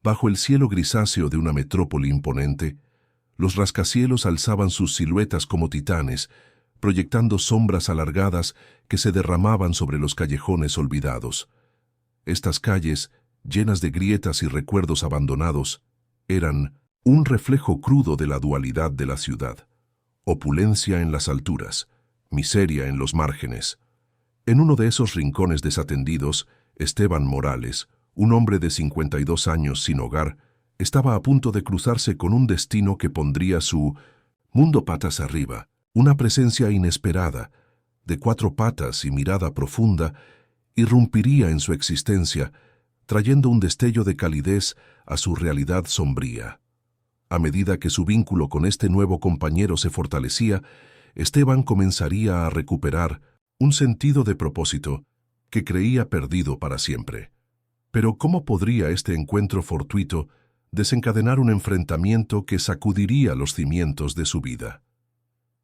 Bajo el cielo grisáceo de una metrópoli imponente, los rascacielos alzaban sus siluetas como titanes, proyectando sombras alargadas que se derramaban sobre los callejones olvidados. Estas calles, llenas de grietas y recuerdos abandonados, eran un reflejo crudo de la dualidad de la ciudad. Opulencia en las alturas, miseria en los márgenes. En uno de esos rincones desatendidos, Esteban Morales, un hombre de 52 años sin hogar, estaba a punto de cruzarse con un destino que pondría su mundo patas arriba, una presencia inesperada, de 4 patas y mirada profunda, irrumpiría en su existencia, trayendo un destello de calidez a su realidad sombría. A medida que su vínculo con este nuevo compañero se fortalecía, Esteban comenzaría a recuperar un sentido de propósito que creía perdido para siempre. Pero ¿cómo podría este encuentro fortuito desencadenar un enfrentamiento que sacudiría los cimientos de su vida?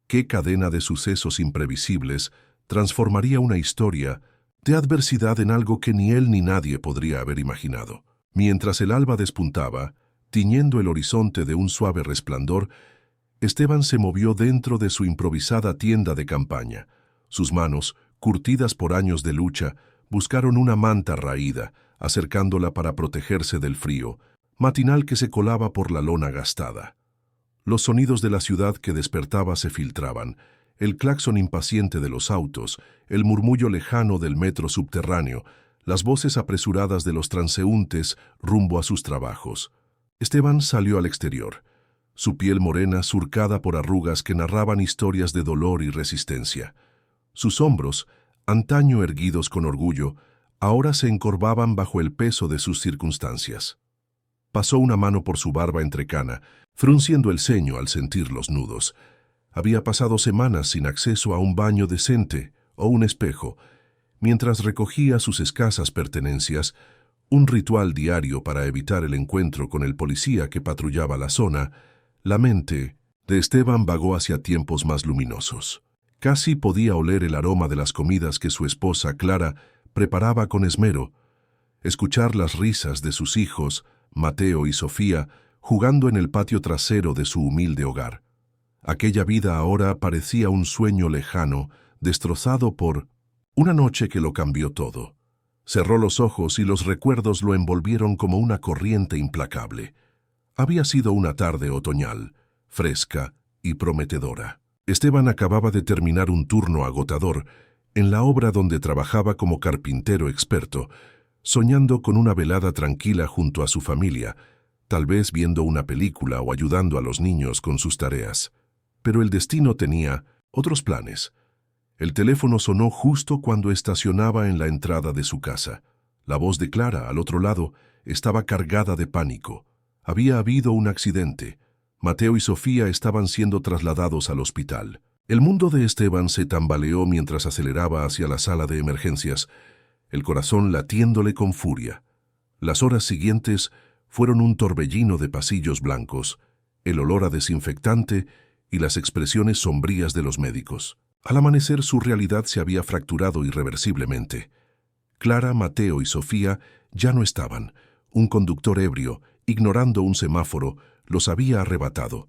¿Qué cadena de sucesos imprevisibles transformaría una historia de adversidad en algo que ni él ni nadie podría haber imaginado? Mientras el alba despuntaba, tiñendo el horizonte de un suave resplandor, Esteban se movió dentro de su improvisada tienda de campaña. Sus manos, curtidas por años de lucha, buscaron una manta raída, acercándola para protegerse del frío, matinal que se colaba por la lona gastada. Los sonidos de la ciudad que despertaba se filtraban, el claxon impaciente de los autos, el murmullo lejano del metro subterráneo, las voces apresuradas de los transeúntes rumbo a sus trabajos. Esteban salió al exterior, su piel morena surcada por arrugas que narraban historias de dolor y resistencia. Sus hombros, antaño erguidos con orgullo, ahora se encorvaban bajo el peso de sus circunstancias. Pasó una mano por su barba entrecana, frunciendo el ceño al sentir los nudos. Había pasado semanas sin acceso a un baño decente o un espejo. Mientras recogía sus escasas pertenencias, un ritual diario para evitar el encuentro con el policía que patrullaba la zona, la mente de Esteban vagó hacia tiempos más luminosos. Casi podía oler el aroma de las comidas que su esposa, Clara, preparaba con esmero, escuchar las risas de sus hijos, Mateo y Sofía, jugando en el patio trasero de su humilde hogar. Aquella vida ahora parecía un sueño lejano, destrozado por una noche que lo cambió todo. Cerró los ojos y los recuerdos lo envolvieron como una corriente implacable. Había sido una tarde otoñal, fresca y prometedora. Esteban acababa de terminar un turno agotador en la obra donde trabajaba como carpintero experto, soñando con una velada tranquila junto a su familia, tal vez viendo una película o ayudando a los niños con sus tareas. Pero el destino tenía otros planes. El teléfono sonó justo cuando estacionaba en la entrada de su casa. La voz de Clara, al otro lado, estaba cargada de pánico. Había habido un accidente. Mateo y Sofía estaban siendo trasladados al hospital. El mundo de Esteban se tambaleó mientras aceleraba hacia la sala de emergencias, el corazón latiéndole con furia. Las horas siguientes fueron un torbellino de pasillos blancos, el olor a desinfectante y las expresiones sombrías de los médicos. Al amanecer su realidad se había fracturado irreversiblemente. Clara, Mateo y Sofía ya no estaban. Un conductor ebrio, ignorando un semáforo, los había arrebatado.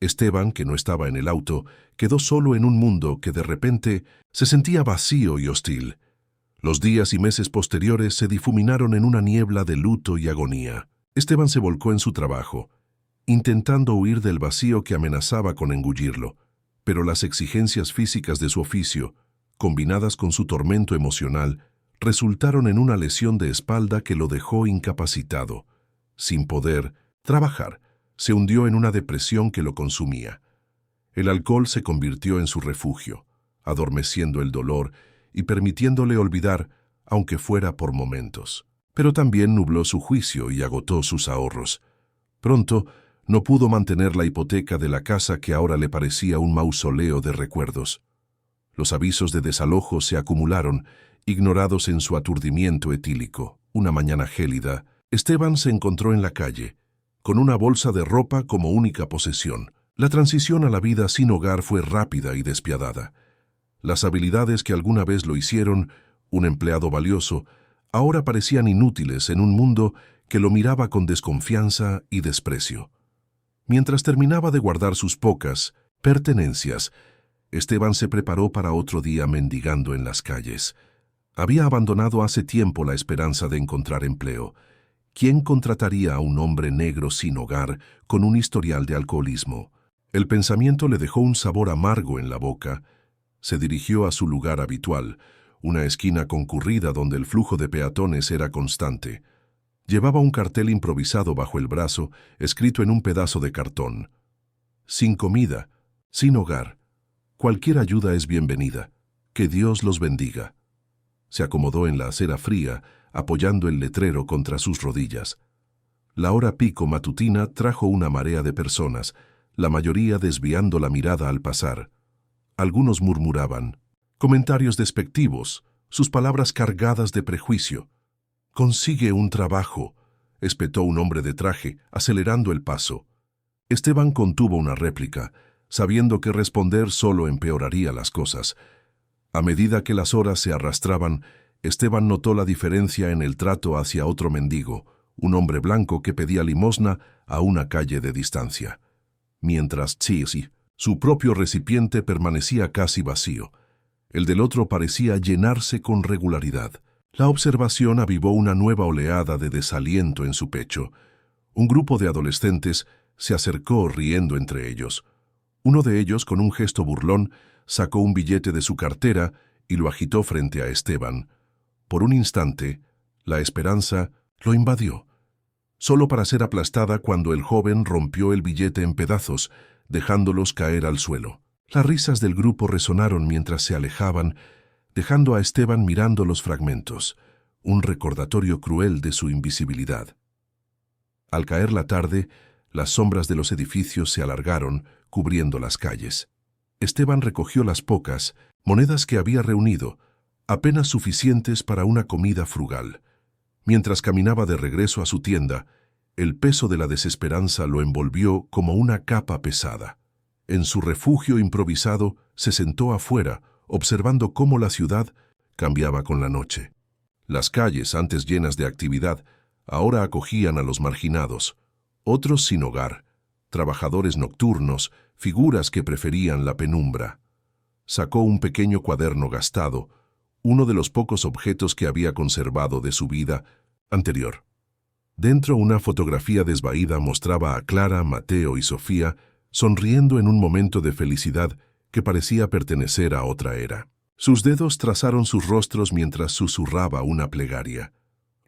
Esteban, que no estaba en el auto, quedó solo en un mundo que de repente se sentía vacío y hostil. Los días y meses posteriores se difuminaron en una niebla de luto y agonía. Esteban se volcó en su trabajo, intentando huir del vacío que amenazaba con engullirlo, pero las exigencias físicas de su oficio, combinadas con su tormento emocional, resultaron en una lesión de espalda que lo dejó incapacitado. Sin poder trabajar, se hundió en una depresión que lo consumía. El alcohol se convirtió en su refugio, adormeciendo el dolor y permitiéndole olvidar, aunque fuera por momentos. Pero también nubló su juicio y agotó sus ahorros. Pronto, no pudo mantener la hipoteca de la casa que ahora le parecía un mausoleo de recuerdos. Los avisos de desalojo se acumularon, ignorados en su aturdimiento etílico. Una mañana gélida, Esteban se encontró en la calle, con una bolsa de ropa como única posesión. La transición a la vida sin hogar fue rápida y despiadada. Las habilidades que alguna vez lo hicieron un empleado valioso, ahora parecían inútiles en un mundo que lo miraba con desconfianza y desprecio. Mientras terminaba de guardar sus pocas pertenencias, Esteban se preparó para otro día mendigando en las calles. Había abandonado hace tiempo la esperanza de encontrar empleo. ¿Quién contrataría a un hombre negro sin hogar con un historial de alcoholismo? El pensamiento le dejó un sabor amargo en la boca. Se dirigió a su lugar habitual, una esquina concurrida donde el flujo de peatones era constante. Llevaba un cartel improvisado bajo el brazo, escrito en un pedazo de cartón. Sin comida, sin hogar. Cualquier ayuda es bienvenida. Que Dios los bendiga. Se acomodó en la acera fría, apoyando el letrero contra sus rodillas. La hora pico matutina trajo una marea de personas, la mayoría desviando la mirada al pasar. Algunos murmuraban, comentarios despectivos, sus palabras cargadas de prejuicio. «Consigue un trabajo», espetó un hombre de traje, acelerando el paso. Esteban contuvo una réplica, sabiendo que responder solo empeoraría las cosas. A medida que las horas se arrastraban, Esteban notó la diferencia en el trato hacia otro mendigo, un hombre blanco que pedía limosna a una calle de distancia. Mientras Tsisi, su propio recipiente permanecía casi vacío. El del otro parecía llenarse con regularidad. La observación avivó una nueva oleada de desaliento en su pecho. Un grupo de adolescentes se acercó riendo entre ellos. Uno de ellos, con un gesto burlón, sacó un billete de su cartera y lo agitó frente a Esteban. Por un instante, la esperanza lo invadió, solo para ser aplastada cuando el joven rompió el billete en pedazos, dejándolos caer al suelo. Las risas del grupo resonaron mientras se alejaban, dejando a Esteban mirando los fragmentos, un recordatorio cruel de su invisibilidad. Al caer la tarde, las sombras de los edificios se alargaron, cubriendo las calles. Esteban recogió las pocas monedas que había reunido, apenas suficientes para una comida frugal. Mientras caminaba de regreso a su tienda, el peso de la desesperanza lo envolvió como una capa pesada. En su refugio improvisado se sentó afuera, observando cómo la ciudad cambiaba con la noche. Las calles, antes llenas de actividad, ahora acogían a los marginados, otros sin hogar, trabajadores nocturnos, figuras que preferían la penumbra. Sacó un pequeño cuaderno gastado, uno de los pocos objetos que había conservado de su vida anterior. Dentro, una fotografía desvaída mostraba a Clara, Mateo y Sofía sonriendo en un momento de felicidad que parecía pertenecer a otra era. Sus dedos trazaron sus rostros mientras susurraba una plegaria.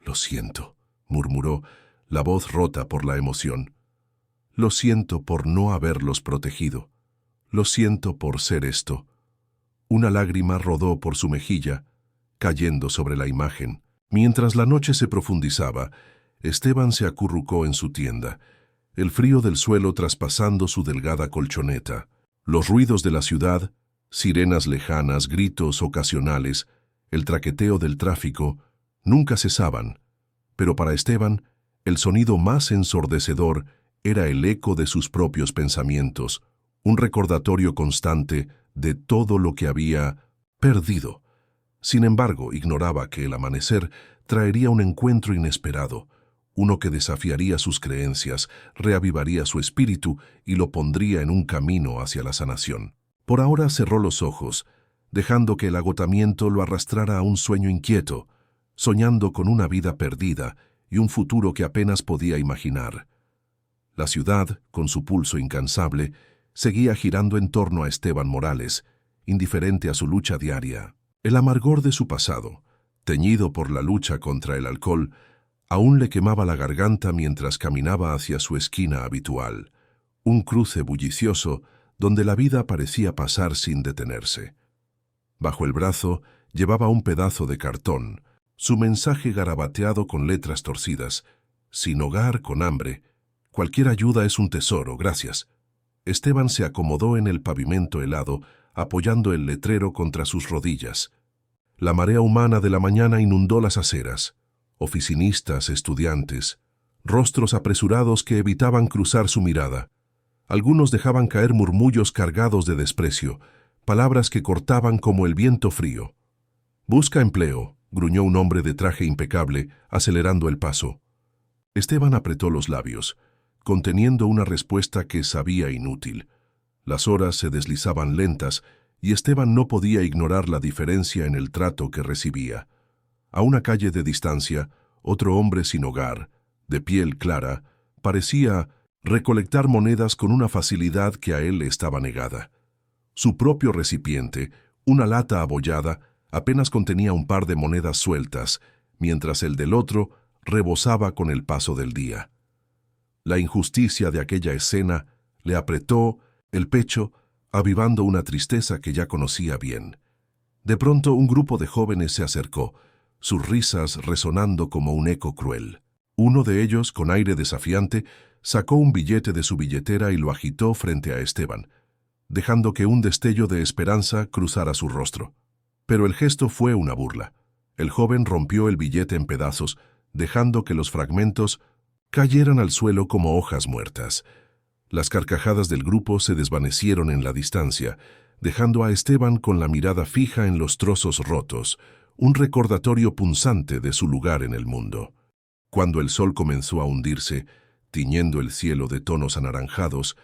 «Lo siento», murmuró, la voz rota por la emoción. «Lo siento por no haberlos protegido. Lo siento por ser esto». Una lágrima rodó por su mejilla, cayendo sobre la imagen. Mientras la noche se profundizaba, Esteban se acurrucó en su tienda, el frío del suelo traspasando su delgada colchoneta. Los ruidos de la ciudad, sirenas lejanas, gritos ocasionales, el traqueteo del tráfico, nunca cesaban, pero para Esteban, el sonido más ensordecedor era el eco de sus propios pensamientos, un recordatorio constante de todo lo que había perdido. Sin embargo, ignoraba que el amanecer traería un encuentro inesperado, uno que desafiaría sus creencias, reavivaría su espíritu y lo pondría en un camino hacia la sanación. Por ahora cerró los ojos, dejando que el agotamiento lo arrastrara a un sueño inquieto, soñando con una vida perdida y un futuro que apenas podía imaginar. La ciudad, con su pulso incansable, seguía girando en torno a Esteban Morales, indiferente a su lucha diaria. El amargor de su pasado, teñido por la lucha contra el alcohol, aún le quemaba la garganta mientras caminaba hacia su esquina habitual, un cruce bullicioso donde la vida parecía pasar sin detenerse. Bajo el brazo llevaba un pedazo de cartón, su mensaje garabateado con letras torcidas: «Sin hogar, con hambre. Cualquier ayuda es un tesoro, gracias». Esteban se acomodó en el pavimento helado, apoyando el letrero contra sus rodillas. La marea humana de la mañana inundó las aceras. Oficinistas, estudiantes, rostros apresurados que evitaban cruzar su mirada. Algunos dejaban caer murmullos cargados de desprecio, palabras que cortaban como el viento frío. «Busca empleo», gruñó un hombre de traje impecable, acelerando el paso. Esteban apretó los labios, conteniendo una respuesta que sabía inútil. Las horas se deslizaban lentas y Esteban no podía ignorar la diferencia en el trato que recibía. A una calle de distancia, otro hombre sin hogar, de piel clara, parecía recolectar monedas con una facilidad que a él le estaba negada. Su propio recipiente, una lata abollada, apenas contenía un par de monedas sueltas, mientras el del otro rebosaba con el paso del día. La injusticia de aquella escena le apretó el pecho, avivando una tristeza que ya conocía bien. De pronto un grupo de jóvenes se acercó, sus risas resonando como un eco cruel. Uno de ellos, con aire desafiante, sacó un billete de su billetera y lo agitó frente a Esteban, dejando que un destello de esperanza cruzara su rostro. Pero el gesto fue una burla. El joven rompió el billete en pedazos, dejando que los fragmentos cayeran al suelo como hojas muertas. Las carcajadas del grupo se desvanecieron en la distancia, dejando a Esteban con la mirada fija en los trozos rotos, un recordatorio punzante de su lugar en el mundo. Cuando el sol comenzó a hundirse, tiñendo el cielo de tonos anaranjados,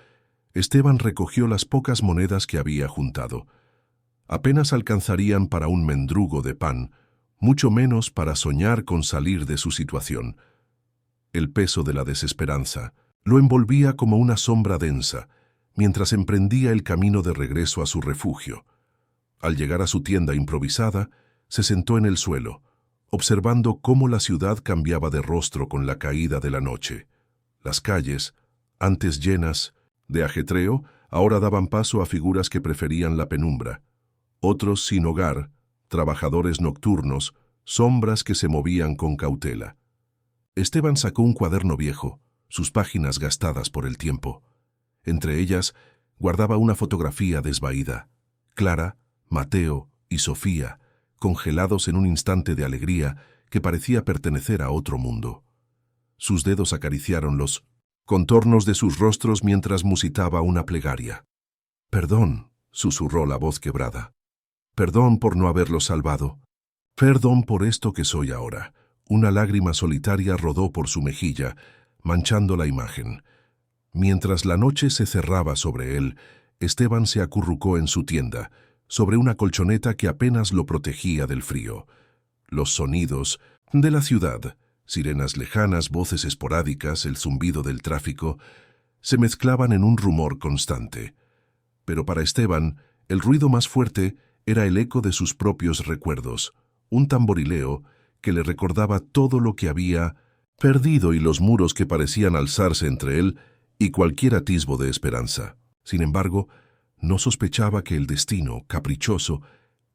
Esteban recogió las pocas monedas que había juntado. Apenas alcanzarían para un mendrugo de pan, mucho menos para soñar con salir de su situación. El peso de la desesperanza lo envolvía como una sombra densa, mientras emprendía el camino de regreso a su refugio. Al llegar a su tienda improvisada, se sentó en el suelo, observando cómo la ciudad cambiaba de rostro con la caída de la noche. Las calles, antes llenas de ajetreo, ahora daban paso a figuras que preferían la penumbra. Otros sin hogar, trabajadores nocturnos, sombras que se movían con cautela. Esteban sacó un cuaderno viejo, sus páginas gastadas por el tiempo. Entre ellas, guardaba una fotografía desvaída. Clara, Mateo y Sofía, congelados en un instante de alegría que parecía pertenecer a otro mundo. Sus dedos acariciaron los contornos de sus rostros mientras musitaba una plegaria. «Perdón», susurró la voz quebrada. «Perdón por no haberlos salvado. Perdón por esto que soy ahora». Una lágrima solitaria rodó por su mejilla, manchando la imagen. Mientras la noche se cerraba sobre él, Esteban se acurrucó en su tienda, sobre una colchoneta que apenas lo protegía del frío. Los sonidos de la ciudad, sirenas lejanas, voces esporádicas, el zumbido del tráfico, se mezclaban en un rumor constante. Pero para Esteban, el ruido más fuerte era el eco de sus propios recuerdos, un tamborileo que le recordaba todo lo que había perdido y los muros que parecían alzarse entre él y cualquier atisbo de esperanza. Sin embargo, no sospechaba que el destino, caprichoso,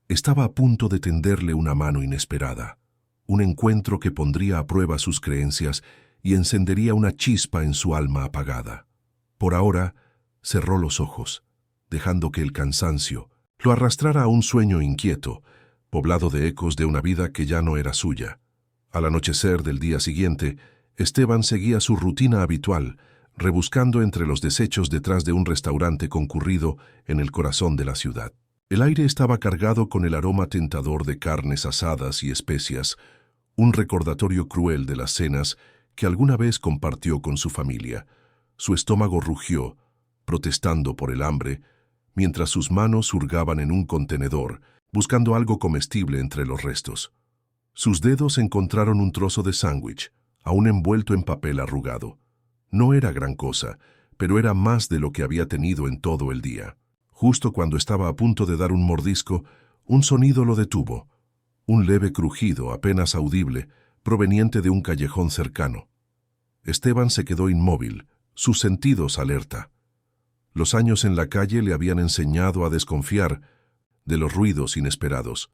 estaba a punto de tenderle una mano inesperada, un encuentro que pondría a prueba sus creencias y encendería una chispa en su alma apagada. Por ahora, cerró los ojos, dejando que el cansancio lo arrastrara a un sueño inquieto, poblado de ecos de una vida que ya no era suya. Al anochecer del día siguiente, Esteban seguía su rutina habitual, rebuscando entre los desechos detrás de un restaurante concurrido en el corazón de la ciudad. El aire estaba cargado con el aroma tentador de carnes asadas y especias, un recordatorio cruel de las cenas que alguna vez compartió con su familia. Su estómago rugió, protestando por el hambre, mientras sus manos hurgaban en un contenedor, buscando algo comestible entre los restos. Sus dedos encontraron un trozo de sándwich, aún envuelto en papel arrugado. No era gran cosa, pero era más de lo que había tenido en todo el día. Justo cuando estaba a punto de dar un mordisco, un sonido lo detuvo, un leve crujido apenas audible, proveniente de un callejón cercano. Esteban se quedó inmóvil, sus sentidos alerta. Los años en la calle le habían enseñado a desconfiar de los ruidos inesperados.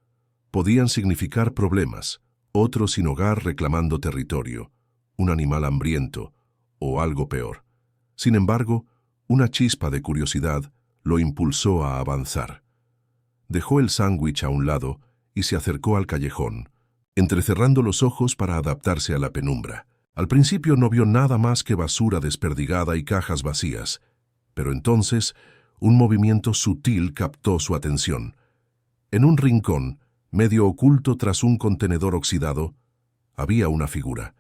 Podían significar problemas, otro sin hogar reclamando territorio, un animal hambriento o algo peor. Sin embargo, una chispa de curiosidad lo impulsó a avanzar. Dejó el sándwich a un lado y se acercó al callejón, entrecerrando los ojos para adaptarse a la penumbra. Al principio no vio nada más que basura desperdigada y cajas vacías, pero entonces un movimiento sutil captó su atención. En un rincón, medio oculto tras un contenedor oxidado, había una figura.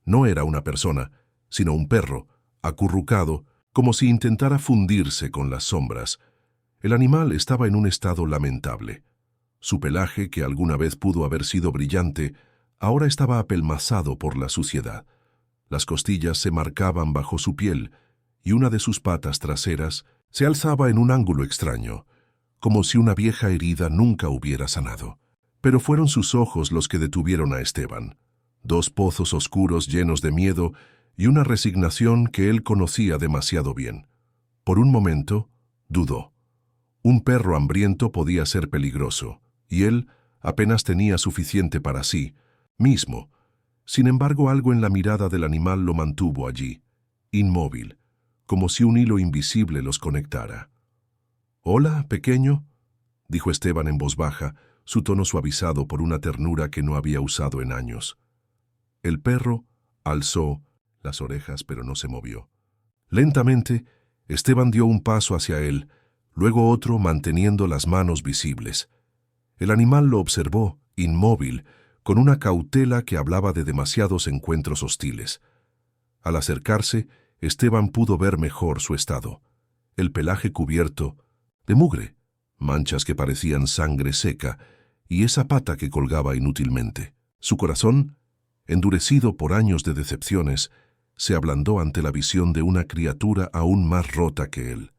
No era una persona, sino un perro, acurrucado, como si intentara fundirse con las sombras. El animal estaba en un estado lamentable. Su pelaje, que alguna vez pudo haber sido brillante, ahora estaba apelmazado por la suciedad. Las costillas se marcaban bajo su piel, y una de sus patas traseras se alzaba en un ángulo extraño, como si una vieja herida nunca hubiera sanado. Pero fueron sus ojos los que detuvieron a Esteban. Dos pozos oscuros llenos de miedo y una resignación que él conocía demasiado bien. Por un momento, dudó. Un perro hambriento podía ser peligroso, y él apenas tenía suficiente para sí mismo. Sin embargo, algo en la mirada del animal lo mantuvo allí, inmóvil, como si un hilo invisible los conectara. «Hola, pequeño», dijo Esteban en voz baja, su tono suavizado por una ternura que no había usado en años. El perro alzó las orejas, pero no se movió. Lentamente, Esteban dio un paso hacia él, luego otro manteniendo las manos visibles. El animal lo observó, inmóvil, con una cautela que hablaba de demasiados encuentros hostiles. Al acercarse, Esteban pudo ver mejor su estado. El pelaje cubierto de mugre, manchas que parecían sangre seca, y esa pata que colgaba inútilmente. Su corazón, endurecido por años de decepciones, se ablandó ante la visión de una criatura aún más rota que él.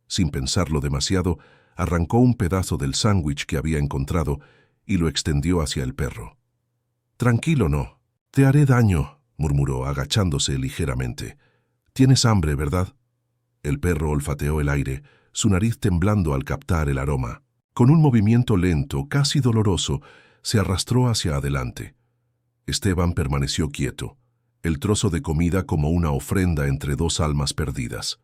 Sin pensarlo demasiado, arrancó un pedazo del sándwich que había encontrado y lo extendió hacia el perro. «Tranquilo, no. Te haré daño», murmuró, agachándose ligeramente. «Tienes hambre, ¿verdad?» El perro olfateó el aire, su nariz temblando al captar el aroma. Con un movimiento lento, casi doloroso, se arrastró hacia adelante. Esteban permaneció quieto, el trozo de comida como una ofrenda entre dos almas perdidas.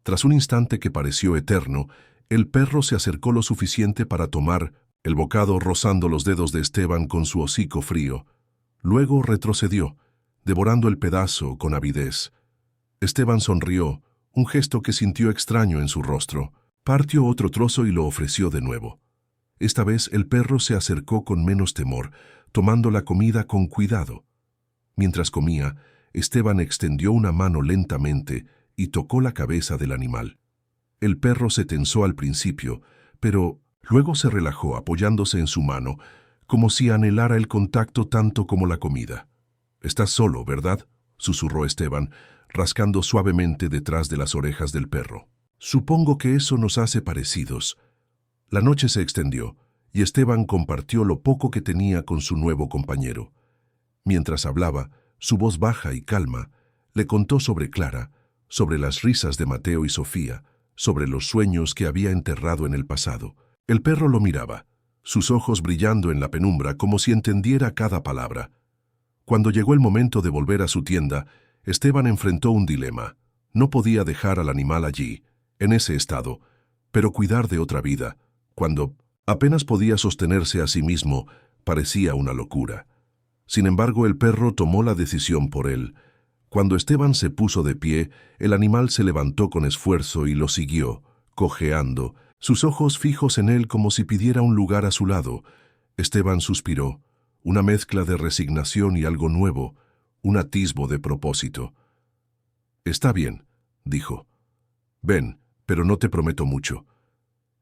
Tras un instante que pareció eterno, el perro se acercó lo suficiente para tomar el bocado, rozando los dedos de Esteban con su hocico frío. Luego retrocedió, devorando el pedazo con avidez. Esteban sonrió, un gesto que sintió extraño en su rostro. Partió otro trozo y lo ofreció de nuevo. Esta vez el perro se acercó con menos temor, tomando la comida con cuidado. Mientras comía, Esteban extendió una mano lentamente y tocó la cabeza del animal. El perro se tensó al principio, pero luego se relajó apoyándose en su mano, como si anhelara el contacto tanto como la comida. «Estás solo, ¿verdad?», susurró Esteban, rascando suavemente detrás de las orejas del perro. «Supongo que eso nos hace parecidos». La noche se extendió, y Esteban compartió lo poco que tenía con su nuevo compañero. Mientras hablaba, su voz baja y calma, le contó sobre Clara, sobre las risas de Mateo y Sofía, sobre los sueños que había enterrado en el pasado. El perro lo miraba, sus ojos brillando en la penumbra como si entendiera cada palabra. Cuando llegó el momento de volver a su tienda, Esteban enfrentó un dilema. No podía dejar al animal allí, en ese estado, pero cuidar de otra vida, cuando apenas podía sostenerse a sí mismo, parecía una locura. Sin embargo, el perro tomó la decisión por él. Cuando Esteban se puso de pie, el animal se levantó con esfuerzo y lo siguió, cojeando, sus ojos fijos en él como si pidiera un lugar a su lado. Esteban suspiró, una mezcla de resignación y algo nuevo, un atisbo de propósito. «Está bien», dijo. «Ven, pero no te prometo mucho».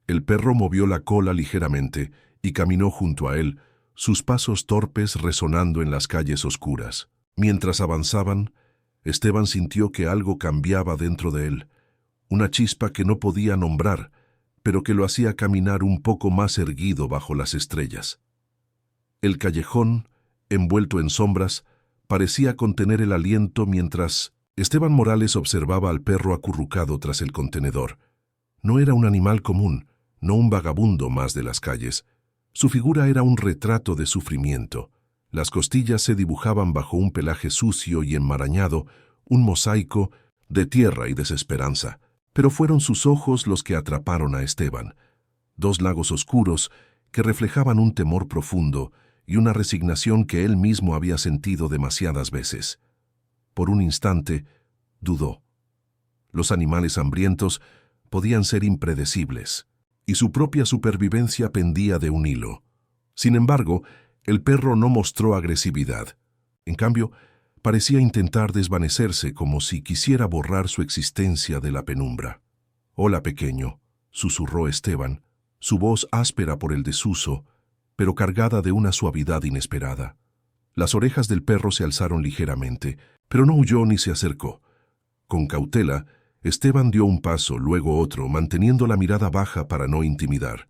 El perro movió la cola ligeramente y caminó junto a él, sus pasos torpes resonando en las calles oscuras. Mientras avanzaban, Esteban sintió que algo cambiaba dentro de él, una chispa que no podía nombrar, pero que lo hacía caminar un poco más erguido bajo las estrellas. El callejón, envuelto en sombras, parecía contener el aliento mientras Esteban Morales observaba al perro acurrucado tras el contenedor. No era un animal común, no un vagabundo más de las calles. Su figura era un retrato de sufrimiento. Las costillas se dibujaban bajo un pelaje sucio y enmarañado, un mosaico de tierra y desesperanza. Pero fueron sus ojos los que atraparon a Esteban. Dos lagos oscuros que reflejaban un temor profundo y una resignación que él mismo había sentido demasiadas veces. Por un instante, dudó. Los animales hambrientos podían ser impredecibles, y su propia supervivencia pendía de un hilo. Sin embargo, el perro no mostró agresividad. En cambio, parecía intentar desvanecerse como si quisiera borrar su existencia de la penumbra. «Hola, pequeño», susurró Esteban, su voz áspera por el desuso, pero cargada de una suavidad inesperada. Las orejas del perro se alzaron ligeramente, pero no huyó ni se acercó. Con cautela, Esteban dio un paso, luego otro, manteniendo la mirada baja para no intimidar.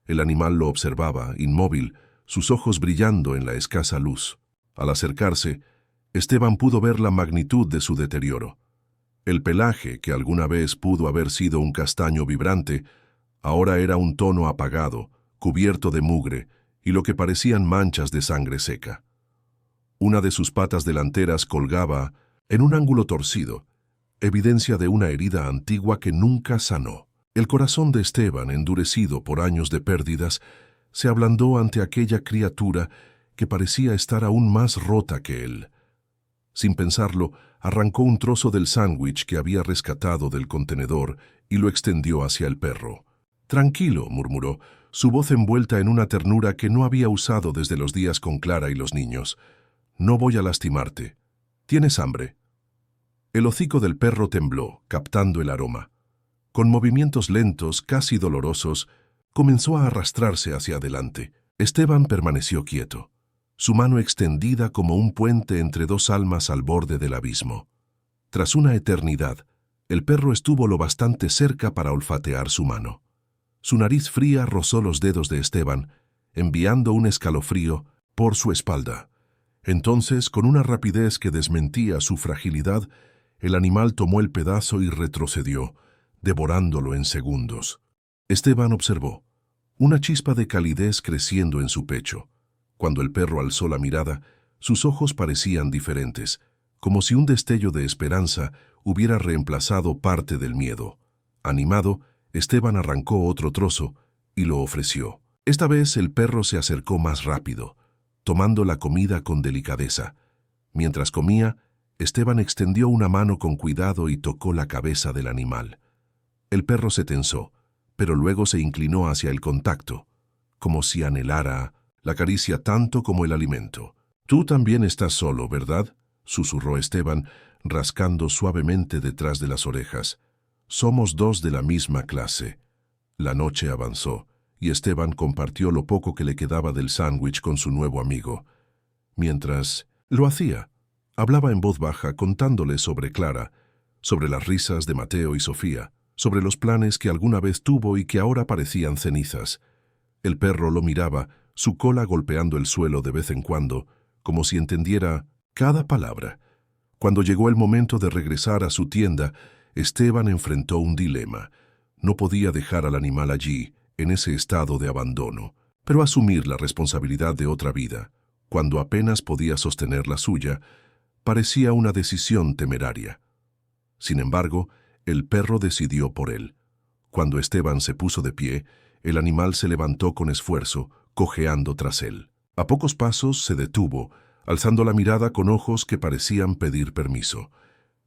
El animal lo observaba, inmóvil, sus ojos brillando en la escasa luz. Al acercarse, Esteban pudo ver la magnitud de su deterioro. El pelaje, que alguna vez pudo haber sido un castaño vibrante, ahora era un tono apagado, cubierto de mugre, y lo que parecían manchas de sangre seca. Una de sus patas delanteras colgaba en un ángulo torcido, evidencia de una herida antigua que nunca sanó. El corazón de Esteban, endurecido por años de pérdidas, se ablandó ante aquella criatura que parecía estar aún más rota que él. Sin pensarlo, arrancó un trozo del sándwich que había rescatado del contenedor y lo extendió hacia el perro. «Tranquilo», murmuró, su voz envuelta en una ternura que no había usado desde los días con Clara y los niños. «No voy a lastimarte. ¿Tienes hambre?» El hocico del perro tembló, captando el aroma. Con movimientos lentos, casi dolorosos, comenzó a arrastrarse hacia adelante. Esteban permaneció quieto, su mano extendida como un puente entre dos almas al borde del abismo. Tras una eternidad, el perro estuvo lo bastante cerca para olfatear su mano. Su nariz fría rozó los dedos de Esteban, enviando un escalofrío por su espalda. Entonces, con una rapidez que desmentía su fragilidad, el animal tomó el pedazo y retrocedió, devorándolo en segundos. Esteban observó una chispa de calidez creciendo en su pecho. Cuando el perro alzó la mirada, sus ojos parecían diferentes, como si un destello de esperanza hubiera reemplazado parte del miedo. Animado, Esteban arrancó otro trozo y lo ofreció. Esta vez el perro se acercó más rápido, tomando la comida con delicadeza. Mientras comía, Esteban extendió una mano con cuidado y tocó la cabeza del animal. El perro se tensó, pero luego se inclinó hacia el contacto, como si anhelara la caricia tanto como el alimento. «Tú también estás solo, ¿verdad?», susurró Esteban, rascando suavemente detrás de las orejas. «Somos dos de la misma clase». La noche avanzó, y Esteban compartió lo poco que le quedaba del sándwich con su nuevo amigo. Mientras lo hacía, hablaba en voz baja contándole sobre Clara, sobre las risas de Mateo y Sofía, sobre los planes que alguna vez tuvo y que ahora parecían cenizas. El perro lo miraba, su cola golpeando el suelo de vez en cuando, como si entendiera cada palabra. Cuando llegó el momento de regresar a su tienda, Esteban enfrentó un dilema. No podía dejar al animal allí, en ese estado de abandono, pero asumir la responsabilidad de otra vida, cuando apenas podía sostener la suya, parecía una decisión temeraria. Sin embargo, el perro decidió por él. Cuando Esteban se puso de pie, el animal se levantó con esfuerzo, cojeando tras él. A pocos pasos se detuvo, alzando la mirada con ojos que parecían pedir permiso.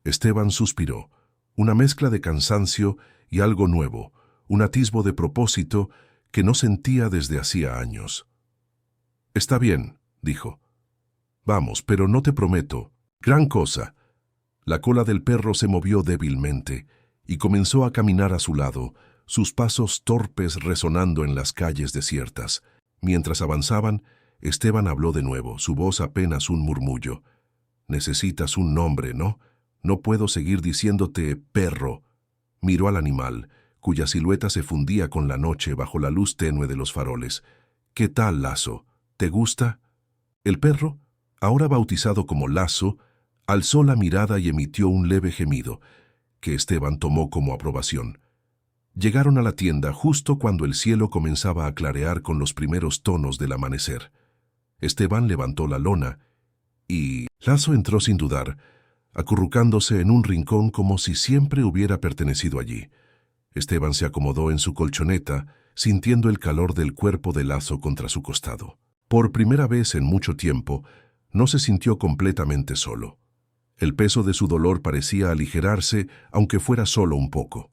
Esteban suspiró, una mezcla de cansancio y algo nuevo, un atisbo de propósito que no sentía desde hacía años. «Está bien», dijo. «Vamos, pero no te prometo gran cosa». La cola del perro se movió débilmente y comenzó a caminar a su lado, sus pasos torpes resonando en las calles desiertas. Mientras avanzaban, Esteban habló de nuevo, su voz apenas un murmullo. «Necesitas un nombre, ¿no? No puedo seguir diciéndote perro». Miró al animal, cuya silueta se fundía con la noche bajo la luz tenue de los faroles. «¿Qué tal, Lazo? ¿Te gusta?» El perro, ahora bautizado como Lazo, alzó la mirada y emitió un leve gemido, que Esteban tomó como aprobación. Llegaron a la tienda justo cuando el cielo comenzaba a clarear con los primeros tonos del amanecer. Esteban levantó la lona y Lazo entró sin dudar, acurrucándose en un rincón como si siempre hubiera pertenecido allí. Esteban se acomodó en su colchoneta, sintiendo el calor del cuerpo de Lazo contra su costado. Por primera vez en mucho tiempo, no se sintió completamente solo. El peso de su dolor parecía aligerarse, aunque fuera solo un poco.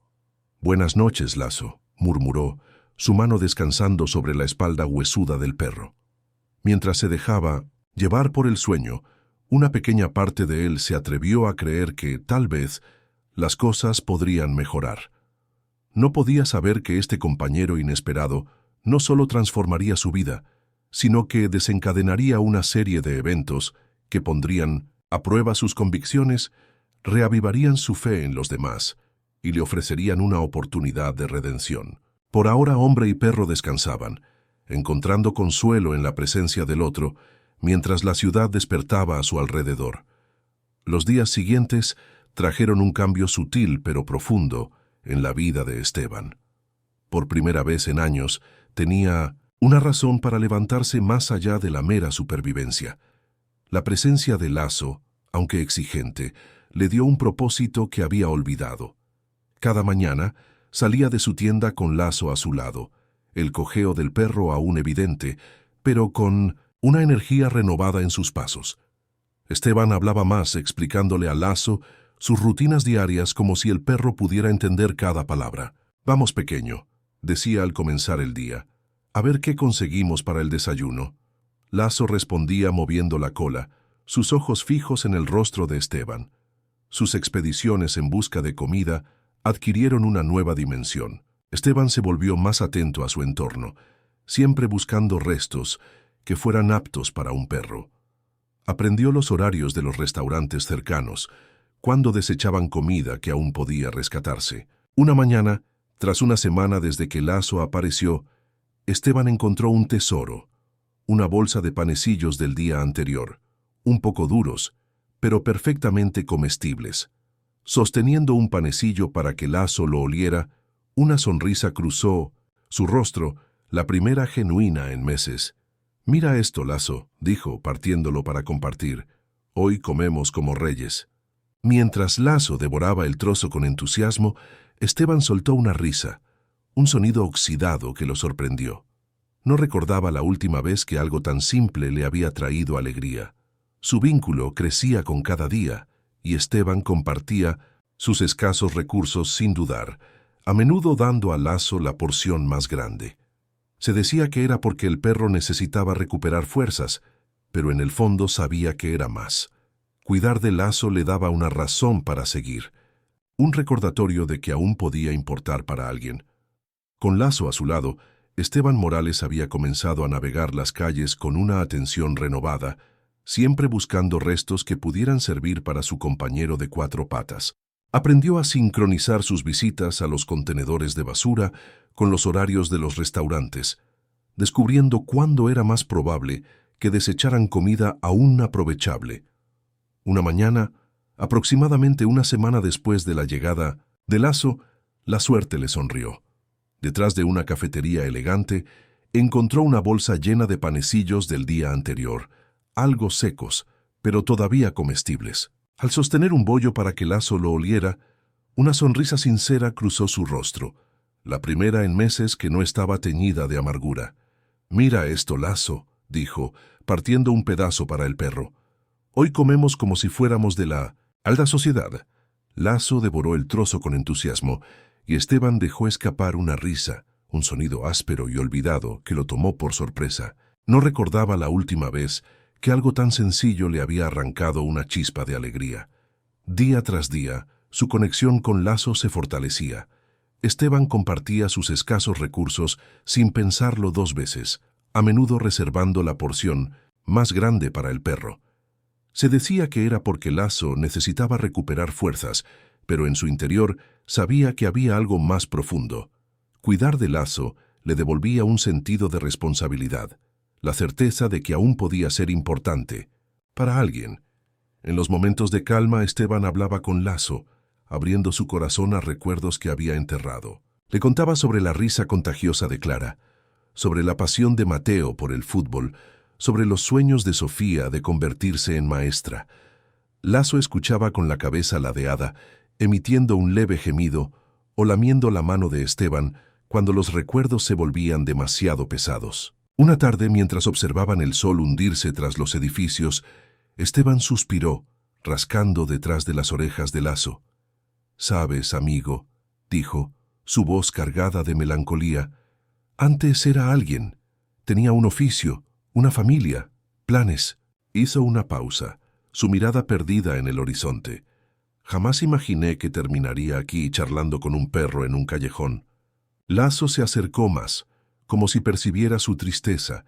«Buenas noches, Lazo», murmuró, su mano descansando sobre la espalda huesuda del perro. Mientras se dejaba llevar por el sueño, Una pequeña parte de él se atrevió a creer que, tal vez, las cosas podrían mejorar. No podía saber que este compañero inesperado no solo transformaría su vida, sino que desencadenaría una serie de eventos que pondrían a prueba sus convicciones, reavivarían su fe en los demás y le ofrecerían una oportunidad de redención. Por ahora hombre y perro descansaban, encontrando consuelo en la presencia del otro, mientras la ciudad despertaba a su alrededor. Los días siguientes trajeron un cambio sutil pero profundo en la vida de Esteban. Por primera vez en años, tenía una razón para levantarse más allá de la mera supervivencia. La presencia de Lazo, aunque exigente, le dio un propósito que había olvidado. Cada mañana salía de su tienda con Lazo a su lado, el cojeo del perro aún evidente, pero con una energía renovada en sus pasos. Esteban hablaba más, explicándole a Lazo sus rutinas diarias como si el perro pudiera entender cada palabra. «Vamos, pequeño», decía al comenzar el día, «a ver qué conseguimos para el desayuno». Lazo respondía moviendo la cola, sus ojos fijos en el rostro de Esteban. Sus expediciones en busca de comida adquirieron una nueva dimensión. Esteban se volvió más atento a su entorno, siempre buscando restos que fueran aptos para un perro. Aprendió los horarios de los restaurantes cercanos, cuándo desechaban comida que aún podía rescatarse. Una mañana, tras una semana desde que Lazo apareció, Esteban encontró un tesoro, una bolsa de panecillos del día anterior, un poco duros, pero perfectamente comestibles. Sosteniendo un panecillo para que Lazo lo oliera, una sonrisa cruzó su rostro, la primera genuina en meses. «Mira esto, Lazo», dijo, partiéndolo para compartir. «Hoy comemos como reyes». Mientras Lazo devoraba el trozo con entusiasmo, Esteban soltó una risa, un sonido oxidado que lo sorprendió. No recordaba la última vez que algo tan simple le había traído alegría. Su vínculo crecía con cada día, y Esteban compartía sus escasos recursos sin dudar, a menudo dando a Lazo la porción más grande. Se decía que era porque el perro necesitaba recuperar fuerzas, pero en el fondo sabía que era más. Cuidar de Lazo le daba una razón para seguir, un recordatorio de que aún podía importar para alguien. Con Lazo a su lado, Esteban Morales había comenzado a navegar las calles con una atención renovada, siempre buscando restos que pudieran servir para su compañero de cuatro patas. Aprendió a sincronizar sus visitas a los contenedores de basura con los horarios de los restaurantes, descubriendo cuándo era más probable que desecharan comida aún aprovechable. Una mañana, aproximadamente una semana después de la llegada de Lazo, la suerte le sonrió. Detrás de una cafetería elegante, encontró una bolsa llena de panecillos del día anterior, algo secos, pero todavía comestibles. Al sostener un bollo para que Lazo lo oliera, una sonrisa sincera cruzó su rostro, la primera en meses que no estaba teñida de amargura. «Mira esto, Lazo», dijo, partiendo un pedazo para el perro. «Hoy comemos como si fuéramos de la alta sociedad». Lazo devoró el trozo con entusiasmo, y Esteban dejó escapar una risa, un sonido áspero y olvidado que lo tomó por sorpresa. No recordaba la última vez que algo tan sencillo le había arrancado una chispa de alegría. Día tras día, su conexión con Lazo se fortalecía. Esteban compartía sus escasos recursos sin pensarlo dos veces, a menudo reservando la porción más grande para el perro. Se decía que era porque Lazo necesitaba recuperar fuerzas, pero en su interior sabía que había algo más profundo. Cuidar de Lazo le devolvía un sentido de responsabilidad, la certeza de que aún podía ser importante para alguien. En los momentos de calma, Esteban hablaba con Lazo, abriendo su corazón a recuerdos que había enterrado. Le contaba sobre la risa contagiosa de Clara, sobre la pasión de Mateo por el fútbol, sobre los sueños de Sofía de convertirse en maestra. Lazo escuchaba con la cabeza ladeada, emitiendo un leve gemido o lamiendo la mano de Esteban cuando los recuerdos se volvían demasiado pesados. Una tarde, mientras observaban el sol hundirse tras los edificios, Esteban suspiró, rascando detrás de las orejas de Lazo. «Sabes, amigo», dijo, su voz cargada de melancolía, «antes era alguien, tenía un oficio, una familia, planes». Hizo una pausa, su mirada perdida en el horizonte. Jamás imaginé que terminaría aquí charlando con un perro en un callejón. Lasso se acercó más, como si percibiera su tristeza,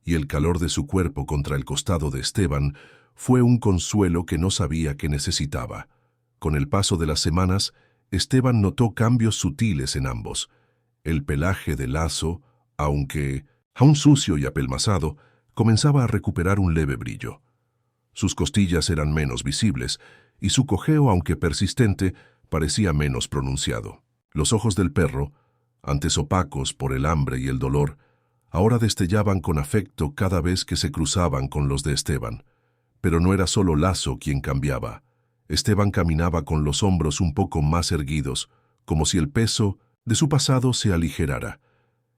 y el calor de su cuerpo contra el costado de Esteban fue un consuelo que no sabía que necesitaba. Con el paso de las semanas, Esteban notó cambios sutiles en ambos. El pelaje de Lasso, aunque aún sucio y apelmazado, comenzaba a recuperar un leve brillo. Sus costillas eran menos visibles, y su cojeo, aunque persistente, parecía menos pronunciado. Los ojos del perro, antes opacos por el hambre y el dolor, ahora destellaban con afecto cada vez que se cruzaban con los de Esteban. Pero no era solo Lasso quien cambiaba. Esteban caminaba con los hombros un poco más erguidos, como si el peso de su pasado se aligerara.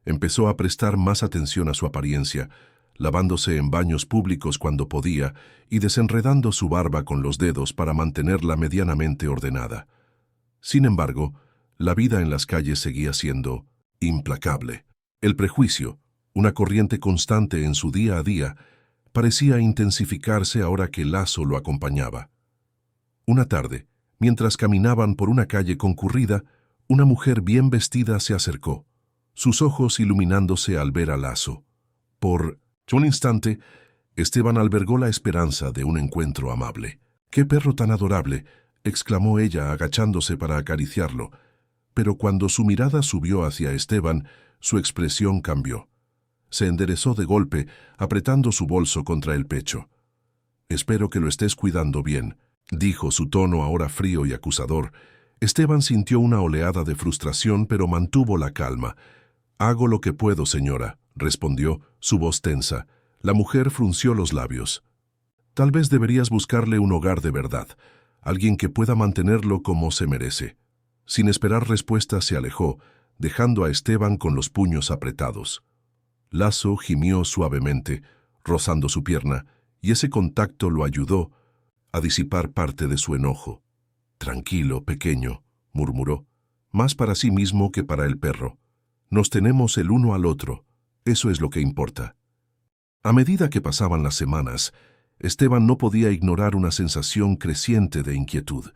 Empezó a prestar más atención a su apariencia, lavándose en baños públicos cuando podía y desenredando su barba con los dedos para mantenerla medianamente ordenada. Sin embargo, la vida en las calles seguía siendo implacable. El prejuicio, una corriente constante en su día a día, parecía intensificarse ahora que Lasso lo acompañaba. Una tarde, mientras caminaban por una calle concurrida, una mujer bien vestida se acercó, sus ojos iluminándose al ver a Lasso. Por un instante, Esteban albergó la esperanza de un encuentro amable. «¡Qué perro tan adorable!», exclamó ella agachándose para acariciarlo, pero cuando su mirada subió hacia Esteban, su expresión cambió. Se enderezó de golpe, apretando su bolso contra el pecho. «Espero que lo estés cuidando bien», dijo, su tono ahora frío y acusador. Esteban sintió una oleada de frustración, pero mantuvo la calma. «Hago lo que puedo, señora», respondió, su voz tensa. La mujer frunció los labios. «Tal vez deberías buscarle un hogar de verdad, alguien que pueda mantenerlo como se merece». Sin esperar respuesta se alejó, dejando a Esteban con los puños apretados. Lasso gimió suavemente, rozando su pierna, y ese contacto lo ayudó a disipar parte de su enojo. «Tranquilo, pequeño», murmuró, más para sí mismo que para el perro. «Nos tenemos el uno al otro, eso es lo que importa». A medida que pasaban las semanas, Esteban no podía ignorar una sensación creciente de inquietud.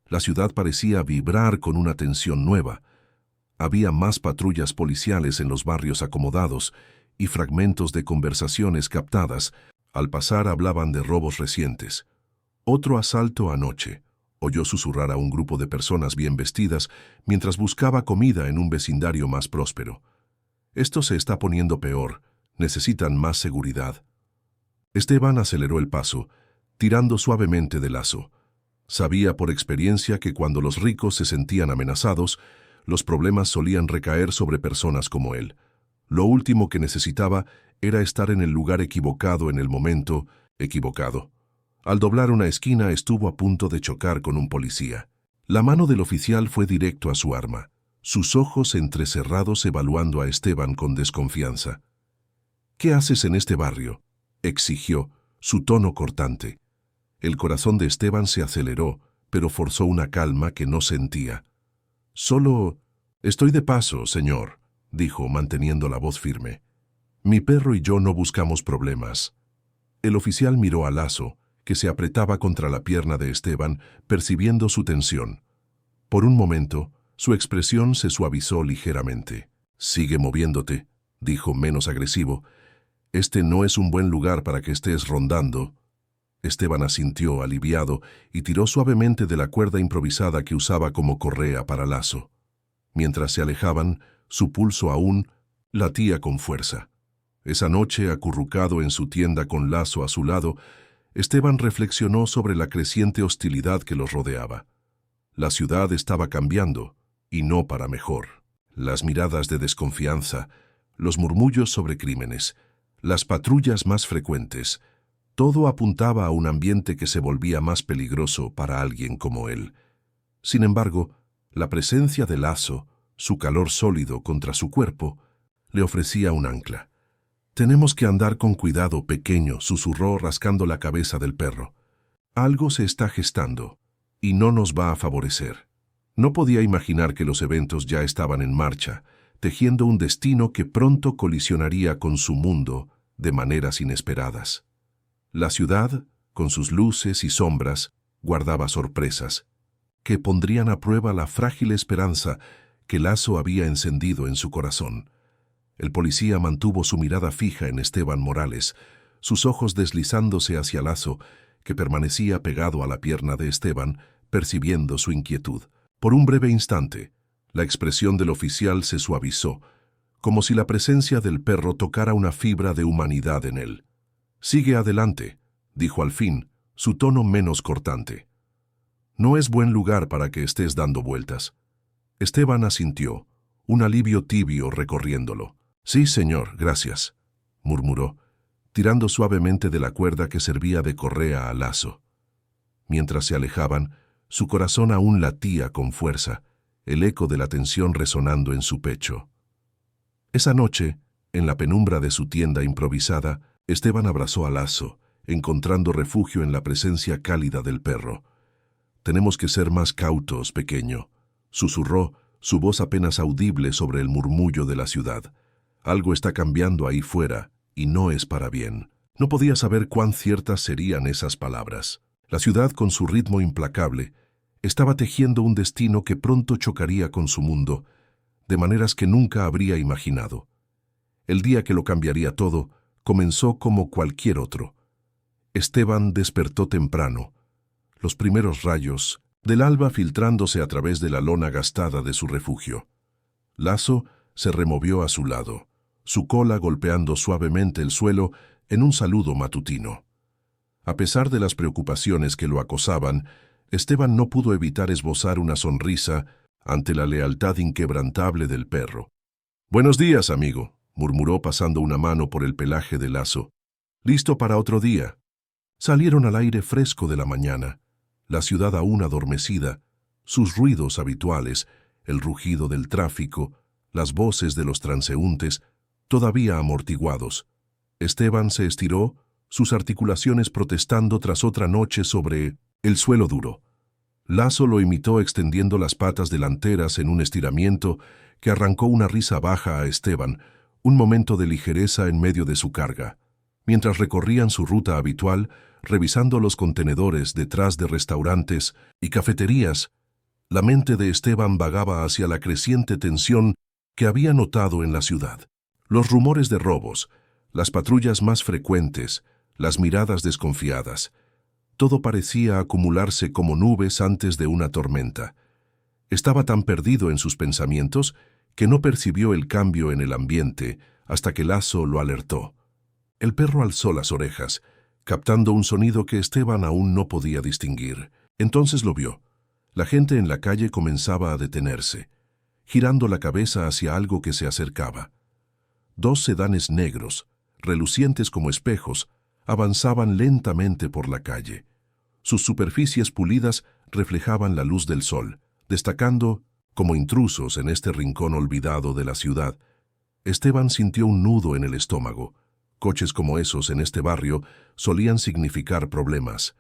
La ciudad parecía vibrar con una tensión nueva. Había más patrullas policiales en los barrios acomodados y fragmentos de conversaciones captadas. Al pasar hablaban de robos recientes. «Otro asalto anoche», oyó susurrar a un grupo de personas bien vestidas mientras buscaba comida en un vecindario más próspero. «Esto se está poniendo peor. Necesitan más seguridad». Esteban aceleró el paso, tirando suavemente de Lasso. Sabía por experiencia que cuando los ricos se sentían amenazados, los problemas solían recaer sobre personas como él. Lo último que necesitaba era estar en el lugar equivocado en el momento equivocado. Al doblar una esquina estuvo a punto de chocar con un policía. La mano del oficial fue directo a su arma, sus ojos entrecerrados evaluando a Esteban con desconfianza. «¿Qué haces en este barrio?», exigió, su tono cortante. El corazón de Esteban se aceleró, pero forzó una calma que no sentía. «Solo estoy de paso, señor», dijo, manteniendo la voz firme. «Mi perro y yo no buscamos problemas». El oficial miró a Lasso, que se apretaba contra la pierna de Esteban, percibiendo su tensión. Por un momento, su expresión se suavizó ligeramente. «Sigue moviéndote», dijo menos agresivo. «Este no es un buen lugar para que estés rondando». Esteban asintió, aliviado, y tiró suavemente de la cuerda improvisada que usaba como correa para Lasso. Mientras se alejaban, su pulso aún latía con fuerza. Esa noche, acurrucado en su tienda con Lasso a su lado, Esteban reflexionó sobre la creciente hostilidad que los rodeaba. La ciudad estaba cambiando, y no para mejor. Las miradas de desconfianza, los murmullos sobre crímenes, las patrullas más frecuentes, todo apuntaba a un ambiente que se volvía más peligroso para alguien como él. Sin embargo, la presencia de Lasso, su calor sólido contra su cuerpo, le ofrecía un ancla. «Tenemos que andar con cuidado, pequeño», susurró rascando la cabeza del perro. «Algo se está gestando, y no nos va a favorecer». No podía imaginar que los eventos ya estaban en marcha, tejiendo un destino que pronto colisionaría con su mundo de maneras inesperadas. La ciudad con sus luces y sombras, guardaba sorpresas, que pondrían a prueba la frágil esperanza que Lasso había encendido en su corazón. El policía mantuvo su mirada fija en Esteban Morales, sus ojos deslizándose hacia Lasso, que permanecía pegado a la pierna de Esteban, percibiendo su inquietud. Por un breve instante, la expresión del oficial se suavizó, como si la presencia del perro tocara una fibra de humanidad en él. «Sigue adelante», dijo al fin, su tono menos cortante. «No es buen lugar para que estés dando vueltas». Esteban asintió, un alivio tibio recorriéndolo. «Sí, señor, gracias», murmuró, tirando suavemente de la cuerda que servía de correa a Lasso. Mientras se alejaban, su corazón aún latía con fuerza, el eco de la tensión resonando en su pecho. Esa noche, en la penumbra de su tienda improvisada, Esteban abrazó a Lasso, encontrando refugio en la presencia cálida del perro. «Tenemos que ser más cautos, pequeño», susurró, su voz apenas audible sobre el murmullo de la ciudad. «Algo está cambiando ahí fuera, y no es para bien». No podía saber cuán ciertas serían esas palabras. La ciudad, con su ritmo implacable, estaba tejiendo un destino que pronto chocaría con su mundo, de maneras que nunca habría imaginado. El día que lo cambiaría todo, comenzó como cualquier otro. Esteban despertó temprano, los primeros rayos del alba filtrándose a través de la lona gastada de su refugio. Lasso se removió a su lado, su cola golpeando suavemente el suelo en un saludo matutino. A pesar de las preocupaciones que lo acosaban, Esteban no pudo evitar esbozar una sonrisa ante la lealtad inquebrantable del perro. «Buenos días, amigo», murmuró pasando una mano por el pelaje de Lasso. «¿Listo para otro día?» Salieron al aire fresco de la mañana, la ciudad aún adormecida, sus ruidos habituales, el rugido del tráfico, las voces de los transeúntes, todavía amortiguados. Esteban se estiró, sus articulaciones protestando tras otra noche sobre el suelo duro. Lasso lo imitó extendiendo las patas delanteras en un estiramiento que arrancó una risa baja a Esteban, un momento de ligereza en medio de su carga. Mientras recorrían su ruta habitual, revisando los contenedores detrás de restaurantes y cafeterías, la mente de Esteban vagaba hacia la creciente tensión que había notado en la ciudad. Los rumores de robos, las patrullas más frecuentes, las miradas desconfiadas. Todo parecía acumularse como nubes antes de una tormenta. Estaba tan perdido en sus pensamientos que no percibió el cambio en el ambiente hasta que Lasso lo alertó. El perro alzó las orejas, captando un sonido que Esteban aún no podía distinguir. Entonces lo vio. La gente en la calle comenzaba a detenerse, girando la cabeza hacia algo que se acercaba. Dos sedanes negros, relucientes como espejos, avanzaban lentamente por la calle. Sus superficies pulidas reflejaban la luz del sol, destacando como intrusos en este rincón olvidado de la ciudad. Esteban sintió un nudo en el estómago. Coches como esos en este barrio solían significar problemas.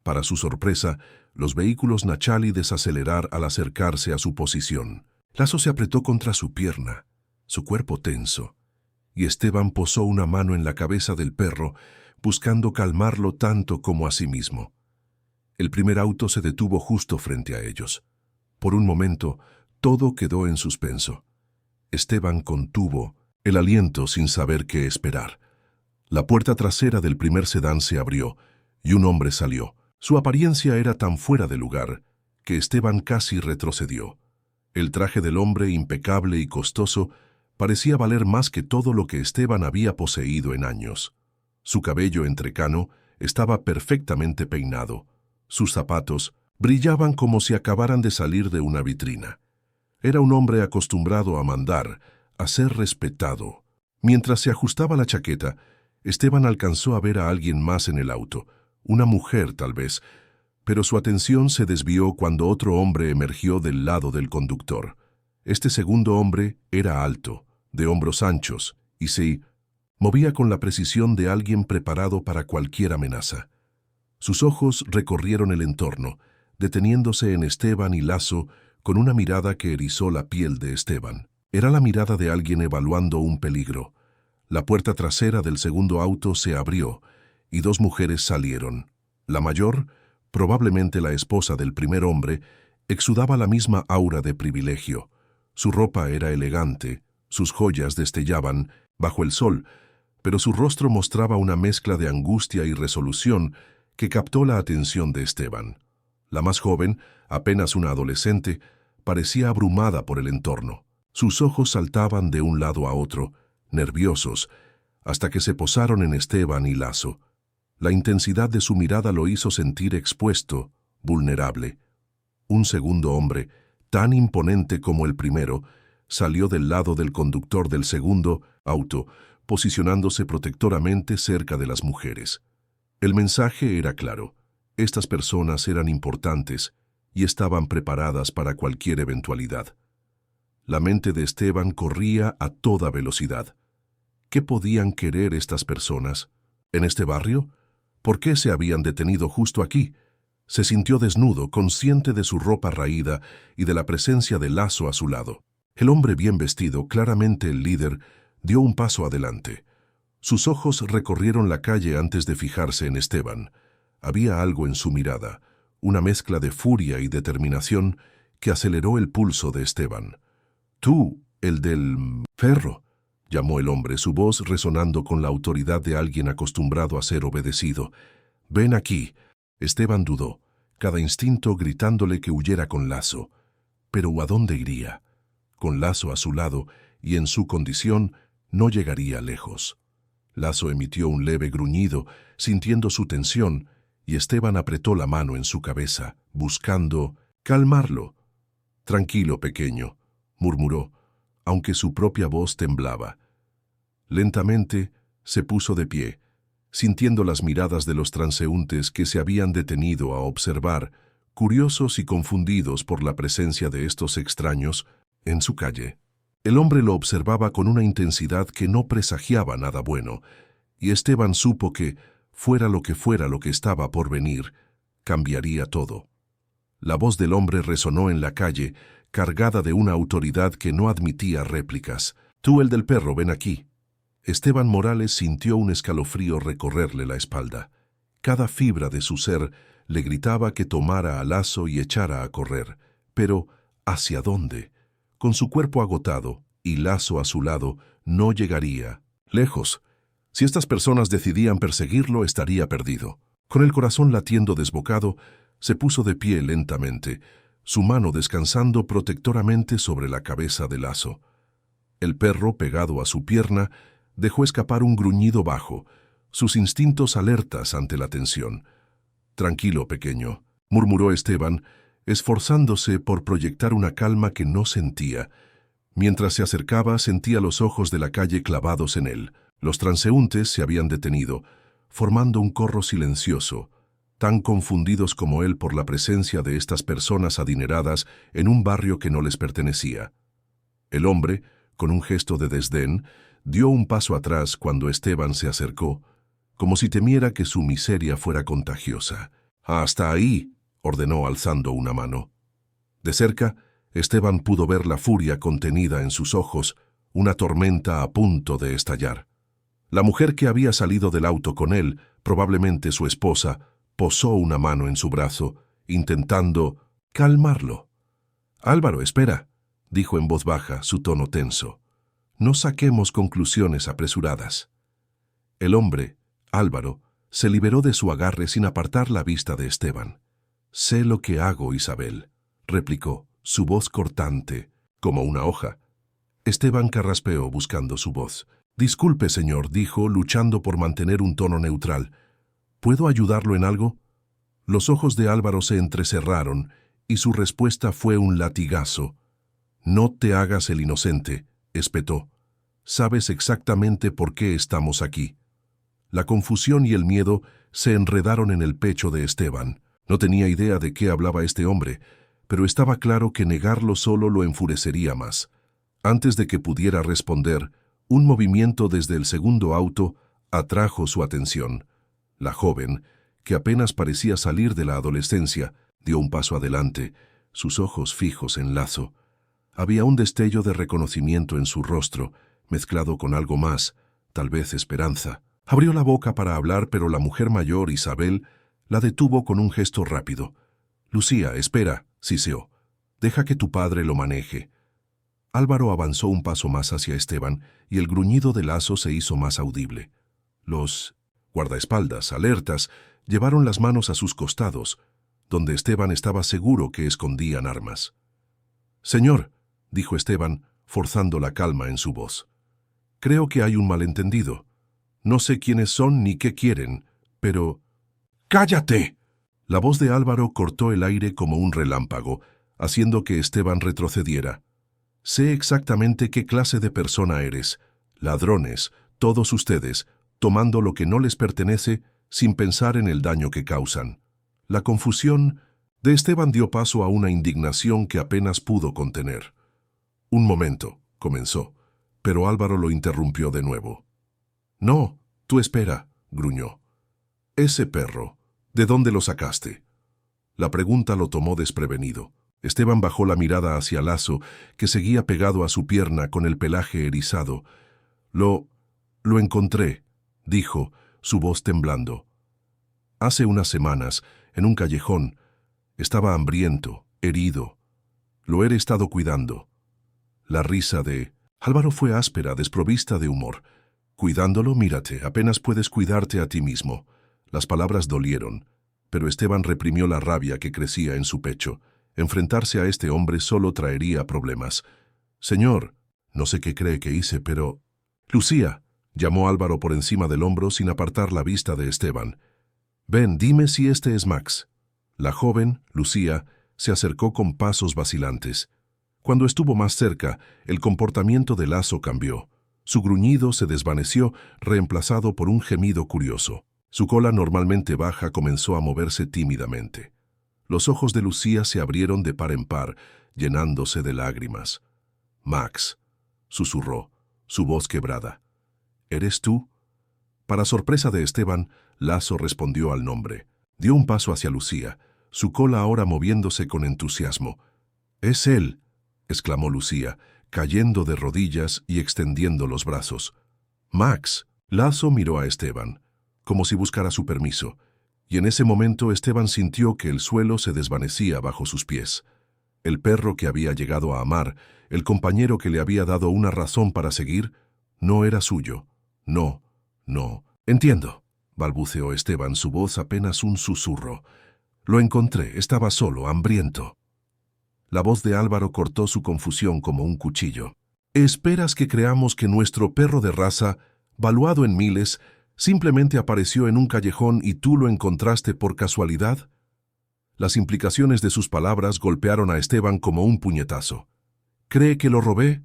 Para su sorpresa, los vehículos Nachali desacelerar al acercarse a su posición. Lasso se apretó contra su pierna, su cuerpo tenso, y Esteban posó una mano en la cabeza del perro, buscando calmarlo tanto como a sí mismo. El primer auto se detuvo justo frente a ellos. Por un momento, todo quedó en suspenso. Esteban contuvo el aliento sin saber qué esperar. La puerta trasera del primer sedán se abrió y un hombre salió. Su apariencia era tan fuera de lugar que Esteban casi retrocedió. El traje del hombre, impecable y costoso, parecía valer más que todo lo que Esteban había poseído en años. Su cabello entrecano estaba perfectamente peinado. Sus zapatos brillaban como si acabaran de salir de una vitrina. Era un hombre acostumbrado a mandar, a ser respetado. Mientras se ajustaba la chaqueta, Esteban alcanzó a ver a alguien más en el auto, una mujer tal vez, pero su atención se desvió cuando otro hombre emergió del lado del conductor. Este segundo hombre era alto, de hombros anchos, y se movía con la precisión de alguien preparado para cualquier amenaza. Sus ojos recorrieron el entorno, deteniéndose en Esteban y Lasso con una mirada que erizó la piel de Esteban. Era la mirada de alguien evaluando un peligro. La puerta trasera del segundo auto se abrió y dos mujeres salieron. La mayor, probablemente la esposa del primer hombre, exudaba la misma aura de privilegio. Su ropa era elegante, sus joyas destellaban bajo el sol, pero su rostro mostraba una mezcla de angustia y resolución que captó la atención de Esteban. La más joven, apenas una adolescente, parecía abrumada por el entorno. Sus ojos saltaban de un lado a otro, nerviosos, hasta que se posaron en Esteban y Laso. La intensidad de su mirada lo hizo sentir expuesto, vulnerable. Un segundo hombre, tan imponente como el primero, salió del lado del conductor del segundo auto, posicionándose protectoramente cerca de las mujeres. El mensaje era claro. Estas personas eran importantes y estaban preparadas para cualquier eventualidad. La mente de Esteban corría a toda velocidad. ¿Qué podían querer estas personas? ¿En este barrio? ¿Por qué se habían detenido justo aquí? Se sintió desnudo, consciente de su ropa raída y de la presencia de Laso a su lado. El hombre bien vestido, claramente el líder, dio un paso adelante. Sus ojos recorrieron la calle antes de fijarse en Esteban. Había algo en su mirada, una mezcla de furia y determinación que aceleró el pulso de Esteban. «Tú, el del ferro», llamó el hombre, su voz resonando con la autoridad de alguien acostumbrado a ser obedecido. «Ven aquí». Esteban dudó, cada instinto gritándole que huyera con Laso. Pero ¿a dónde iría? Con Laso a su lado y en su condición, no llegaría lejos. Laso emitió un leve gruñido, sintiendo su tensión, y Esteban apretó la mano en su cabeza, buscando calmarlo. «Tranquilo, pequeño», murmuró, aunque su propia voz temblaba. Lentamente se puso de pie, sintiendo las miradas de los transeúntes que se habían detenido a observar, curiosos y confundidos por la presencia de estos extraños en su calle. El hombre lo observaba con una intensidad que no presagiaba nada bueno, y Esteban supo que, fuera lo que estaba por venir, cambiaría todo. La voz del hombre resonó en la calle, cargada de una autoridad que no admitía réplicas. «Tú, el del perro, ven aquí». Esteban Morales sintió un escalofrío recorrerle la espalda. Cada fibra de su ser le gritaba que tomara a Laso y echara a correr. Pero, ¿hacia dónde? Con su cuerpo agotado y Laso a su lado, no llegaría lejos. Si estas personas decidían perseguirlo, estaría perdido. Con el corazón latiendo desbocado, se puso de pie lentamente, su mano descansando protectoramente sobre la cabeza de Laso. El perro, pegado a su pierna, dejó escapar un gruñido bajo, sus instintos alertas ante la tensión. «Tranquilo, pequeño», murmuró Esteban, esforzándose por proyectar una calma que no sentía. Mientras se acercaba, sentía los ojos de la calle clavados en él. Los transeúntes se habían detenido, formando un corro silencioso, tan confundidos como él por la presencia de estas personas adineradas en un barrio que no les pertenecía. El hombre, con un gesto de desdén, dio un paso atrás cuando Esteban se acercó, como si temiera que su miseria fuera contagiosa. «Hasta ahí», ordenó alzando una mano. De cerca, Esteban pudo ver la furia contenida en sus ojos, una tormenta a punto de estallar. La mujer que había salido del auto con él, probablemente su esposa, posó una mano en su brazo, intentando calmarlo. «Álvaro, espera», dijo en voz baja, su tono tenso. «No saquemos conclusiones apresuradas». El hombre, Álvaro, se liberó de su agarre sin apartar la vista de Esteban. «Sé lo que hago, Isabel», replicó, su voz cortante, como una hoja. Esteban carraspeó buscando su voz. «Disculpe, señor», dijo, luchando por mantener un tono neutral. «¿Puedo ayudarlo en algo?» Los ojos de Álvaro se entrecerraron y su respuesta fue un latigazo. «No te hagas el inocente», espetó. «Sabes exactamente por qué estamos aquí». La confusión y el miedo se enredaron en el pecho de Esteban. No tenía idea de qué hablaba este hombre, pero estaba claro que negarlo solo lo enfurecería más. Antes de que pudiera responder, un movimiento desde el segundo auto atrajo su atención. La joven, que apenas parecía salir de la adolescencia, dio un paso adelante, sus ojos fijos en Laso. Había un destello de reconocimiento en su rostro, mezclado con algo más, tal vez esperanza. Abrió la boca para hablar, pero la mujer mayor, Isabel, La detuvo con un gesto rápido. «Lucía, espera», siseó. «Deja que tu padre lo maneje». Álvaro avanzó un paso más hacia Esteban y el gruñido de Lasso se hizo más audible. Los guardaespaldas, alertas, llevaron las manos a sus costados, donde Esteban estaba seguro que escondían armas. «Señor», dijo Esteban, forzando la calma en su voz. «Creo que hay un malentendido. No sé quiénes son ni qué quieren, pero...» «¡Cállate!». La voz de Álvaro cortó el aire como un relámpago, haciendo que Esteban retrocediera. «Sé exactamente qué clase de persona eres. Ladrones, todos ustedes, tomando lo que no les pertenece sin pensar en el daño que causan». La confusión de Esteban dio paso a una indignación que apenas pudo contener. «Un momento», comenzó, pero Álvaro lo interrumpió de nuevo. «No, tú espera», gruñó. «Ese perro, ¿de dónde lo sacaste?». La pregunta lo tomó desprevenido. Esteban bajó la mirada hacia Lasso, que seguía pegado a su pierna con el pelaje erizado. Lo encontré», dijo, su voz temblando. «Hace unas semanas, en un callejón, estaba hambriento, herido. Lo he estado cuidando». La risa de Álvaro fue áspera, desprovista de humor. «Cuidándolo, mírate, apenas puedes cuidarte a ti mismo». Las palabras dolieron, pero Esteban reprimió la rabia que crecía en su pecho. Enfrentarse a este hombre solo traería problemas. «Señor, no sé qué cree que hice, pero...». «Lucía», llamó Álvaro por encima del hombro sin apartar la vista de Esteban. «Ven, dime si este es Max». La joven, Lucía, se acercó con pasos vacilantes. Cuando estuvo más cerca, el comportamiento de Lasso cambió. Su gruñido se desvaneció, reemplazado por un gemido curioso. Su cola normalmente baja comenzó a moverse tímidamente. Los ojos de Lucía se abrieron de par en par, llenándose de lágrimas. «Max», susurró, su voz quebrada. «¿Eres tú?». Para sorpresa de Esteban, Lasso respondió al nombre. Dio un paso hacia Lucía, su cola ahora moviéndose con entusiasmo. «Es él», exclamó Lucía, cayendo de rodillas y extendiendo los brazos. «Max». Lasso miró a Esteban, como si buscara su permiso, y en ese momento Esteban sintió que el suelo se desvanecía bajo sus pies. El perro que había llegado a amar, el compañero que le había dado una razón para seguir, no era suyo. «No, no, entiendo», balbuceó Esteban, su voz apenas un susurro. «Lo encontré, estaba solo, hambriento». La voz de Álvaro cortó su confusión como un cuchillo. «¿Esperas que creamos que nuestro perro de raza, valuado en miles, simplemente apareció en un callejón y tú lo encontraste por casualidad?». Las implicaciones de sus palabras golpearon a Esteban como un puñetazo. «¿Cree que lo robé?»,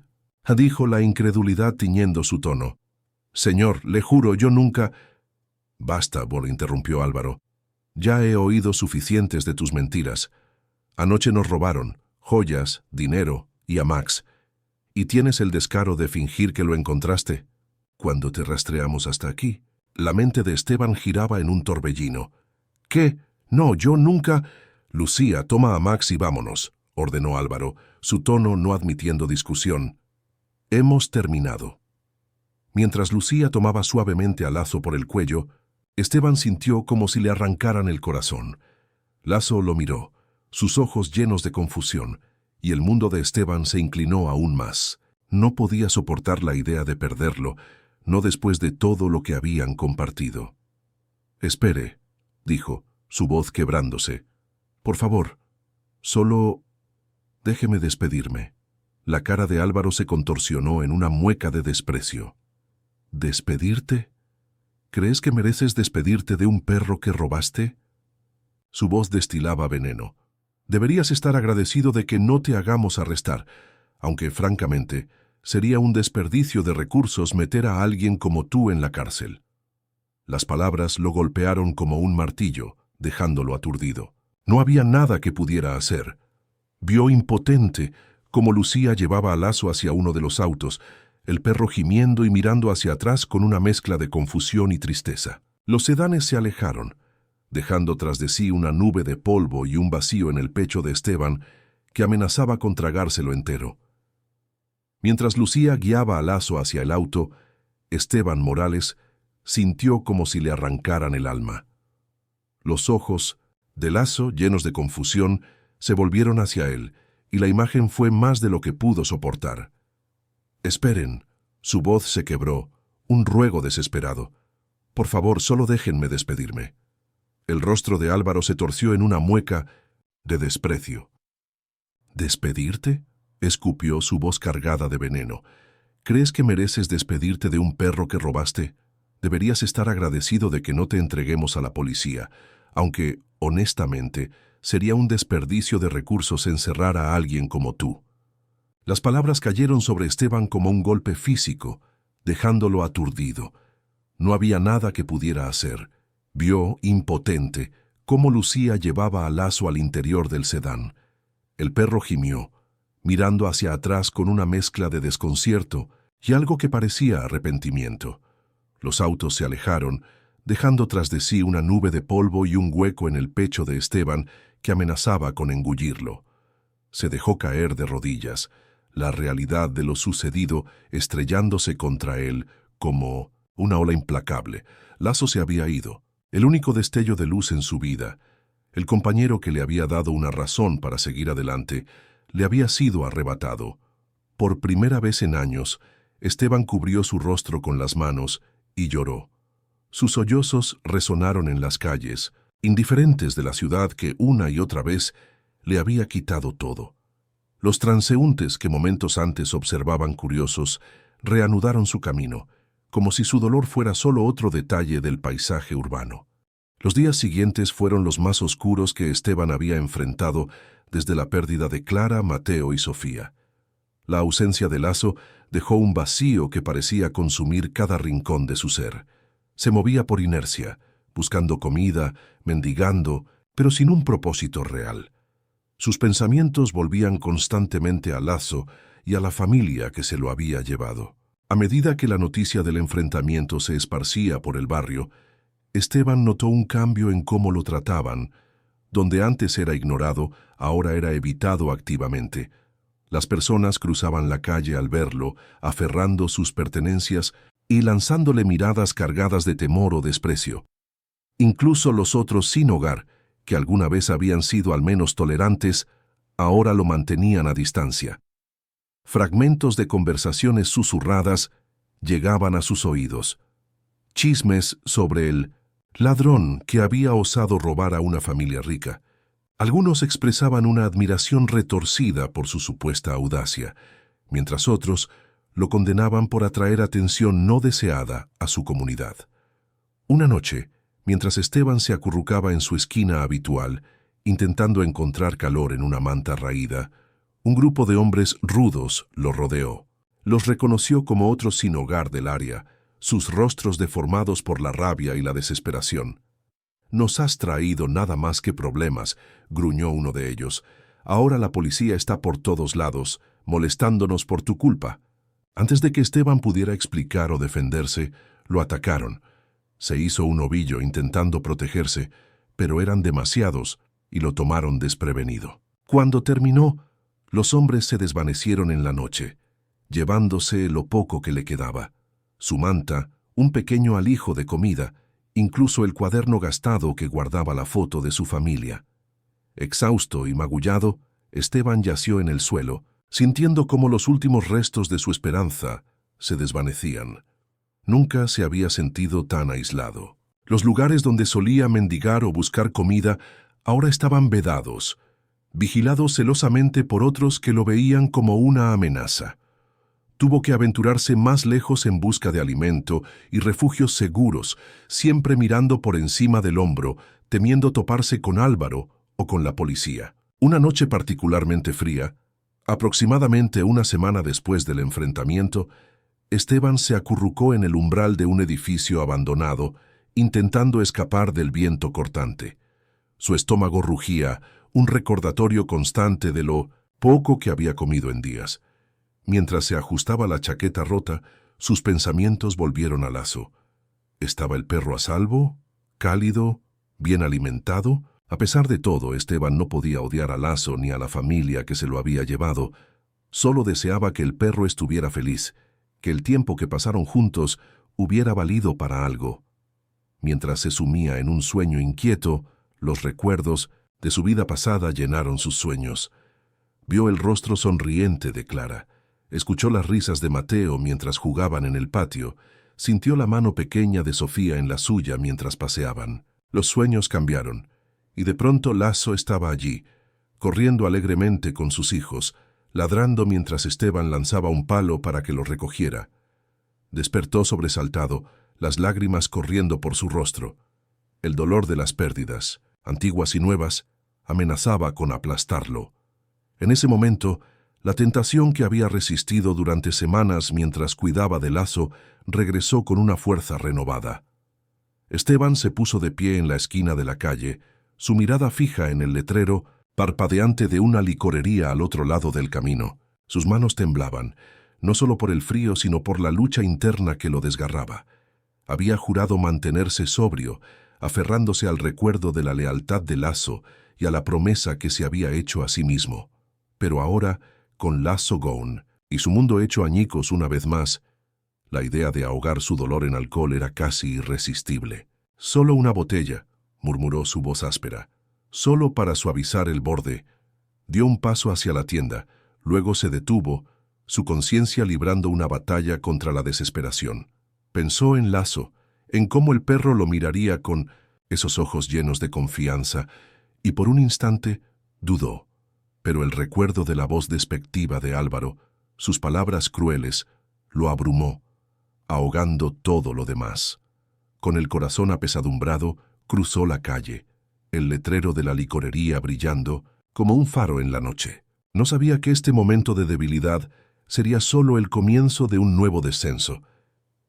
dijo la incredulidad tiñendo su tono. «Señor, le juro, yo nunca...». «Basta», lo interrumpió Álvaro. «Ya he oído suficientes de tus mentiras. Anoche nos robaron joyas, dinero y a Max. ¿Y tienes el descaro de fingir que lo encontraste? Cuando te rastreamos hasta aquí». La mente de Esteban giraba en un torbellino. «¿Qué? No, yo nunca...». «Lucía, toma a Max y vámonos», ordenó Álvaro, su tono no admitiendo discusión. «Hemos terminado». Mientras Lucía tomaba suavemente a Lasso por el cuello, Esteban sintió como si le arrancaran el corazón. Lasso lo miró, sus ojos llenos de confusión, y el mundo de Esteban se inclinó aún más. No podía soportar la idea de perderlo, no después de todo lo que habían compartido. «Espere», dijo, su voz quebrándose. «Por favor, solo déjeme despedirme». La cara de Álvaro se contorsionó en una mueca de desprecio. «¿Despedirte? ¿Crees que mereces despedirte de un perro que robaste?». Su voz destilaba veneno. «Deberías estar agradecido de que no te hagamos arrestar, aunque, francamente, sería un desperdicio de recursos meter a alguien como tú en la cárcel». Las palabras lo golpearon como un martillo, dejándolo aturdido. No había nada que pudiera hacer. Vio impotente cómo Lucía llevaba a Lasso hacia uno de los autos, el perro gimiendo y mirando hacia atrás con una mezcla de confusión y tristeza. Los sedanes se alejaron, dejando tras de sí una nube de polvo y un vacío en el pecho de Esteban que amenazaba con tragárselo entero. Mientras Lucía guiaba a Lasso hacia el auto, Esteban Morales sintió como si le arrancaran el alma. Los ojos de Lasso, llenos de confusión, se volvieron hacia él, y la imagen fue más de lo que pudo soportar. «Esperen», su voz se quebró, un ruego desesperado. «Por favor, solo déjenme despedirme». El rostro de Álvaro se torció en una mueca de desprecio. «¿Despedirte?», escupió, su voz cargada de veneno. «¿Crees que mereces despedirte de un perro que robaste? Deberías estar agradecido de que no te entreguemos a la policía, aunque, honestamente, sería un desperdicio de recursos encerrar a alguien como tú». Las palabras cayeron sobre Esteban como un golpe físico, dejándolo aturdido. No había nada que pudiera hacer. Vio, impotente, cómo Lucía llevaba a Lasso al interior del sedán. El perro gimió, mirando hacia atrás con una mezcla de desconcierto y algo que parecía arrepentimiento. Los autos se alejaron, dejando tras de sí una nube de polvo y un hueco en el pecho de Esteban que amenazaba con engullirlo. Se dejó caer de rodillas, la realidad de lo sucedido estrellándose contra él como una ola implacable. Lasso se había ido, el único destello de luz en su vida. El compañero que le había dado una razón para seguir adelante le había sido arrebatado. Por primera vez en años, Esteban cubrió su rostro con las manos y lloró. Sus sollozos resonaron en las calles, indiferentes de la ciudad que una y otra vez le había quitado todo. Los transeúntes que momentos antes observaban curiosos reanudaron su camino, como si su dolor fuera solo otro detalle del paisaje urbano. Los días siguientes fueron los más oscuros que Esteban había enfrentado desde la pérdida de Clara, Mateo y Sofía. La ausencia de Lasso dejó un vacío que parecía consumir cada rincón de su ser. Se movía por inercia, buscando comida, mendigando, pero sin un propósito real. Sus pensamientos volvían constantemente a Lasso y a la familia que se lo había llevado. A medida que la noticia del enfrentamiento se esparcía por el barrio, Esteban notó un cambio en cómo lo trataban. Donde antes era ignorado, ahora era evitado activamente. Las personas cruzaban la calle al verlo, aferrando sus pertenencias y lanzándole miradas cargadas de temor o desprecio. Incluso los otros sin hogar, que alguna vez habían sido al menos tolerantes, ahora lo mantenían a distancia. Fragmentos de conversaciones susurradas llegaban a sus oídos. Chismes sobre el ladrón que había osado robar a una familia rica. Algunos expresaban una admiración retorcida por su supuesta audacia, mientras otros lo condenaban por atraer atención no deseada a su comunidad. Una noche, mientras Esteban se acurrucaba en su esquina habitual, intentando encontrar calor en una manta raída, un grupo de hombres rudos lo rodeó. Los reconoció como otros sin hogar del área, sus rostros deformados por la rabia y la desesperación. «Nos has traído nada más que problemas», gruñó uno de ellos. «Ahora la policía está por todos lados, molestándonos por tu culpa». Antes de que Esteban pudiera explicar o defenderse, lo atacaron. Se hizo un ovillo intentando protegerse, pero eran demasiados y lo tomaron desprevenido. Cuando terminó, los hombres se desvanecieron en la noche, llevándose lo poco que le quedaba. Su manta, un pequeño alijo de comida, incluso el cuaderno gastado que guardaba la foto de su familia. Exhausto y magullado, Esteban yació en el suelo, sintiendo cómo los últimos restos de su esperanza se desvanecían. Nunca se había sentido tan aislado. Los lugares donde solía mendigar o buscar comida ahora estaban vedados, vigilados celosamente por otros que lo veían como una amenaza. Tuvo que aventurarse más lejos en busca de alimento y refugios seguros, siempre mirando por encima del hombro, temiendo toparse con Álvaro o con la policía. Una noche particularmente fría, aproximadamente una semana después del enfrentamiento, Esteban se acurrucó en el umbral de un edificio abandonado, intentando escapar del viento cortante. Su estómago rugía, un recordatorio constante de lo poco que había comido en días. Mientras se ajustaba la chaqueta rota, sus pensamientos volvieron a Lasso. ¿Estaba el perro a salvo? ¿Cálido? ¿Bien alimentado? A pesar de todo, Esteban no podía odiar a Lasso ni a la familia que se lo había llevado. Solo deseaba que el perro estuviera feliz, que el tiempo que pasaron juntos hubiera valido para algo. Mientras se sumía en un sueño inquieto, Los recuerdos de su vida pasada llenaron sus sueños. Vio el rostro sonriente de Clara, escuchó las risas de Mateo mientras jugaban en el patio, sintió la mano pequeña de Sofía en la suya mientras paseaban. Los sueños cambiaron, y de pronto Lasso estaba allí, corriendo alegremente con sus hijos, ladrando mientras Esteban lanzaba un palo para que lo recogiera. Despertó sobresaltado, las lágrimas corriendo por su rostro. El dolor de las pérdidas, antiguas y nuevas, amenazaba con aplastarlo. En ese momento, la tentación que había resistido durante semanas mientras cuidaba de Lasso regresó con una fuerza renovada. Esteban se puso de pie en la esquina de la calle, su mirada fija en el letrero, parpadeante de una licorería al otro lado del camino. Sus manos temblaban, no solo por el frío, sino por la lucha interna que lo desgarraba. Había jurado mantenerse sobrio, aferrándose al recuerdo de la lealtad de Lasso y a la promesa que se había hecho a sí mismo. Pero ahora, con Lasso gone y su mundo hecho añicos una vez más, la idea de ahogar su dolor en alcohol era casi irresistible. «Solo una botella», murmuró su voz áspera. «Solo para suavizar el borde». Dio un paso hacia la tienda, luego se detuvo, su conciencia librando una batalla contra la desesperación. Pensó en Lasso, en cómo el perro lo miraría con esos ojos llenos de confianza, y por un instante dudó. Pero el recuerdo de la voz despectiva de Álvaro, sus palabras crueles, lo abrumó, ahogando todo lo demás. Con el corazón apesadumbrado, cruzó la calle, el letrero de la licorería brillando como un faro en la noche. No sabía que este momento de debilidad sería solo el comienzo de un nuevo descenso,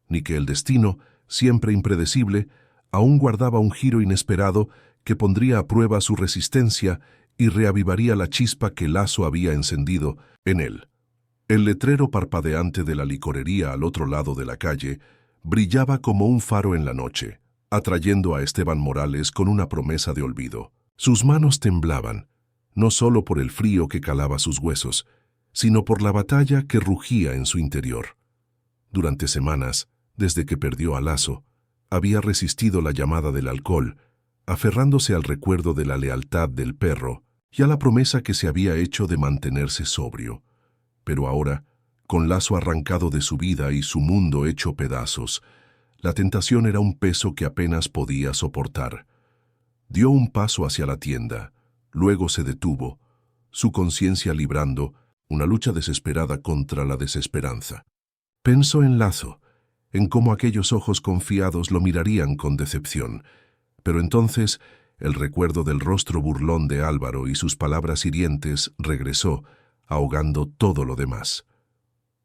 ni que el destino, siempre impredecible, aún guardaba un giro inesperado que pondría a prueba su resistencia y reavivaría la chispa que Lasso había encendido en él. El letrero parpadeante de la licorería al otro lado de la calle brillaba como un faro en la noche, atrayendo a Esteban Morales con una promesa de olvido. Sus manos temblaban, no solo por el frío que calaba sus huesos, sino por la batalla que rugía en su interior. Durante semanas, desde que perdió a Lasso, había resistido la llamada del alcohol, aferrándose al recuerdo de la lealtad del perro y a la promesa que se había hecho de mantenerse sobrio. Pero ahora, con Lasso arrancado de su vida y su mundo hecho pedazos, la tentación era un peso que apenas podía soportar. Dio un paso hacia la tienda, luego se detuvo, su conciencia librando una lucha desesperada contra la desesperanza. Pensó en Lasso, en cómo aquellos ojos confiados lo mirarían con decepción, pero entonces el recuerdo del rostro burlón de Álvaro y sus palabras hirientes regresó, ahogando todo lo demás.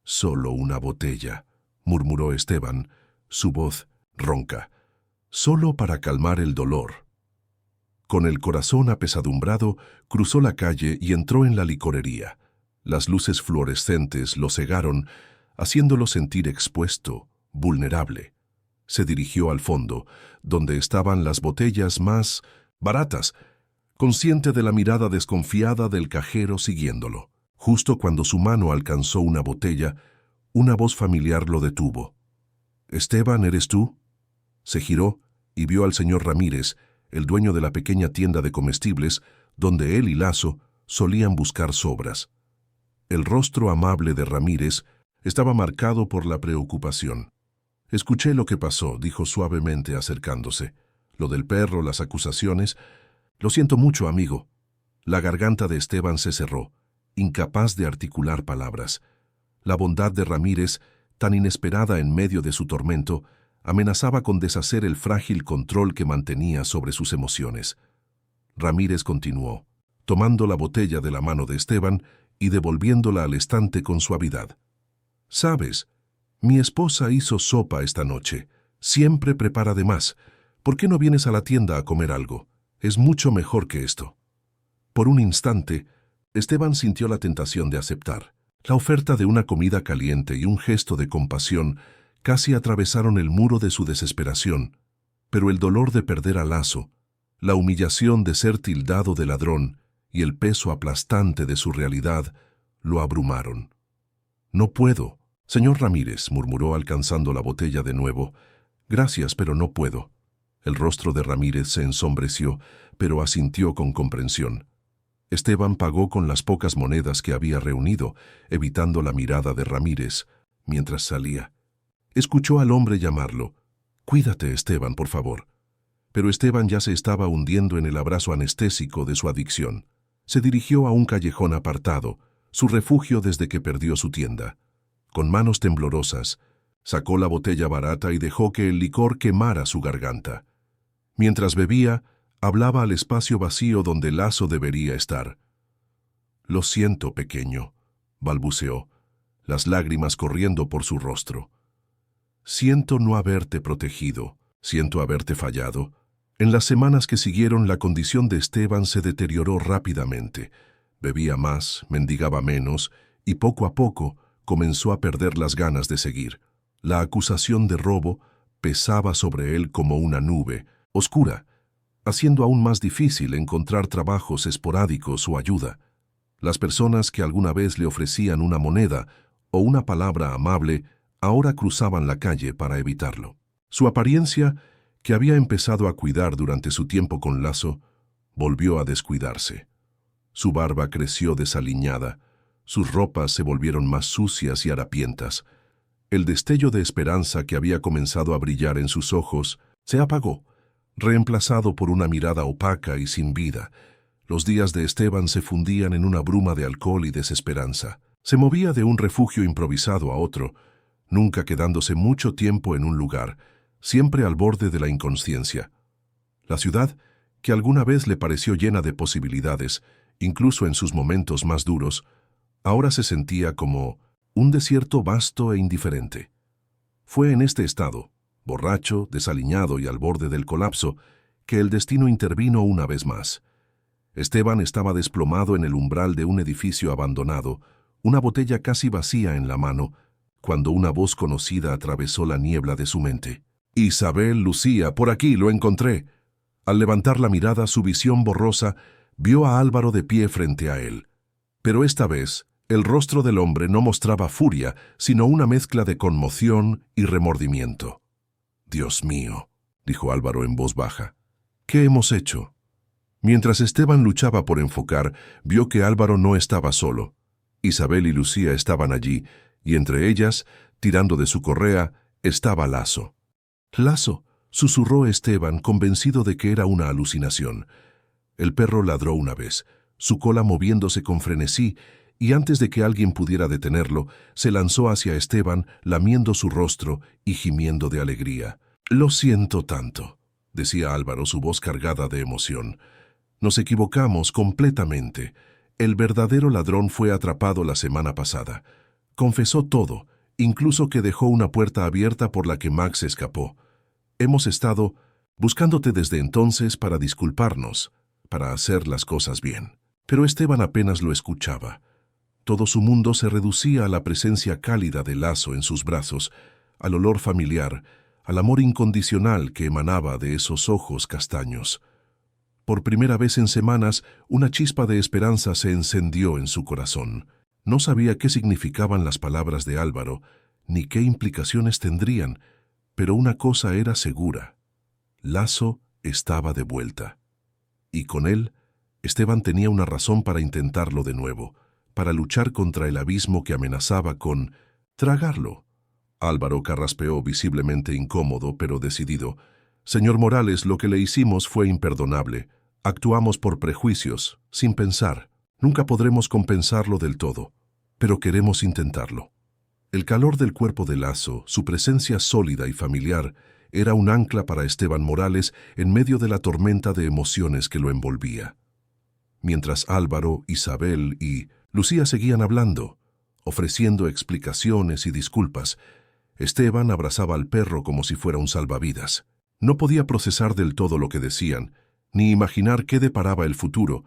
«Solo una botella», murmuró Esteban, su voz ronca, «solo para calmar el dolor». Con el corazón apesadumbrado, cruzó la calle y entró en la licorería. Las luces fluorescentes lo cegaron, haciéndolo sentir expuesto, vulnerable. Se dirigió al fondo, donde estaban las botellas más baratas, consciente de la mirada desconfiada del cajero siguiéndolo. Justo cuando su mano alcanzó una botella, una voz familiar lo detuvo. «Esteban, ¿eres tú?». Se giró y vio al señor Ramírez, el dueño de la pequeña tienda de comestibles, donde él y Lasso solían buscar sobras. El rostro amable de Ramírez estaba marcado por la preocupación. «Escuché lo que pasó», dijo suavemente acercándose. «Lo del perro, las acusaciones. Lo siento mucho, amigo». La garganta de Esteban se cerró, incapaz de articular palabras. La bondad de Ramírez, tan inesperada en medio de su tormento, amenazaba con deshacer el frágil control que mantenía sobre sus emociones. Ramírez continuó, tomando la botella de la mano de Esteban y devolviéndola al estante con suavidad. «¿Sabes? Mi esposa hizo sopa esta noche. Siempre prepara de más. ¿Por qué no vienes a la tienda a comer algo? Es mucho mejor que esto». Por un instante, Esteban sintió la tentación de aceptar. La oferta de una comida caliente y un gesto de compasión casi atravesaron el muro de su desesperación, pero el dolor de perder a Lasso, la humillación de ser tildado de ladrón y el peso aplastante de su realidad lo abrumaron. «No puedo». «Señor Ramírez», murmuró alcanzando la botella de nuevo. «Gracias, pero no puedo». El rostro de Ramírez se ensombreció, pero asintió con comprensión. Esteban pagó con las pocas monedas que había reunido, evitando la mirada de Ramírez, mientras salía. Escuchó al hombre llamarlo. «Cuídate, Esteban, por favor». Pero Esteban ya se estaba hundiendo en el abrazo anestésico de su adicción. Se dirigió a un callejón apartado, su refugio desde que perdió su tienda. Con manos temblorosas, sacó la botella barata y dejó que el licor quemara su garganta. Mientras bebía, hablaba al espacio vacío donde Lasso debería estar. «Lo siento, pequeño», balbuceó, las lágrimas corriendo por su rostro. «Siento no haberte protegido, siento haberte fallado». En las semanas que siguieron, la condición de Esteban se deterioró rápidamente. Bebía más, mendigaba menos, y poco a poco comenzó a perder las ganas de seguir. La acusación de robo pesaba sobre él como una nube, oscura, haciendo aún más difícil encontrar trabajos esporádicos o ayuda. Las personas que alguna vez le ofrecían una moneda o una palabra amable ahora cruzaban la calle para evitarlo. Su apariencia, que había empezado a cuidar durante su tiempo con Lasso, volvió a descuidarse. Su barba creció desaliñada, sus ropas se volvieron más sucias y harapientas. El destello de esperanza que había comenzado a brillar en sus ojos se apagó, reemplazado por una mirada opaca y sin vida. Los días de Esteban se fundían en una bruma de alcohol y desesperanza. Se movía de un refugio improvisado a otro, nunca quedándose mucho tiempo en un lugar, siempre al borde de la inconsciencia. La ciudad, que alguna vez le pareció llena de posibilidades, incluso en sus momentos más duros, ahora se sentía como un desierto vasto e indiferente. Fue en este estado, borracho, desaliñado y al borde del colapso, que el destino intervino una vez más. Esteban estaba desplomado en el umbral de un edificio abandonado, una botella casi vacía en la mano, cuando una voz conocida atravesó la niebla de su mente. «Isabel, Lucía, por aquí, lo encontré». Al levantar la mirada, su visión borrosa vio a Álvaro de pie frente a él. Pero esta vez, el rostro del hombre no mostraba furia, sino una mezcla de conmoción y remordimiento. «Dios mío», dijo Álvaro en voz baja, «¿qué hemos hecho?». Mientras Esteban luchaba por enfocar, vio que Álvaro no estaba solo. Isabel y Lucía estaban allí, y entre ellas, tirando de su correa, estaba Lasso. «Lasso», susurró Esteban, convencido de que era una alucinación. El perro ladró una vez, su cola moviéndose con frenesí, y antes de que alguien pudiera detenerlo, se lanzó hacia Esteban, lamiendo su rostro y gimiendo de alegría. «Lo siento tanto», decía Álvaro, su voz cargada de emoción. «Nos equivocamos completamente. El verdadero ladrón fue atrapado la semana pasada. Confesó todo, incluso que dejó una puerta abierta por la que Max escapó. Hemos estado buscándote desde entonces para disculparnos, para hacer las cosas bien». Pero Esteban apenas lo escuchaba. Todo su mundo se reducía a la presencia cálida de Lasso en sus brazos, al olor familiar, al amor incondicional que emanaba de esos ojos castaños. Por primera vez en semanas, una chispa de esperanza se encendió en su corazón. No sabía qué significaban las palabras de Álvaro, ni qué implicaciones tendrían, pero una cosa era segura: Lasso estaba de vuelta. Y con él, Esteban tenía una razón para intentarlo de nuevo, para luchar contra el abismo que amenazaba con tragarlo. Álvaro carraspeó, visiblemente incómodo, pero decidido. «Señor Morales, lo que le hicimos fue imperdonable. Actuamos por prejuicios, sin pensar. Nunca podremos compensarlo del todo, pero queremos intentarlo». El calor del cuerpo de Lasso, su presencia sólida y familiar, era un ancla para Esteban Morales en medio de la tormenta de emociones que lo envolvía. Mientras Álvaro, Isabel y Lucía seguían hablando, ofreciendo explicaciones y disculpas, Esteban abrazaba al perro como si fuera un salvavidas. No podía procesar del todo lo que decían, ni imaginar qué deparaba el futuro,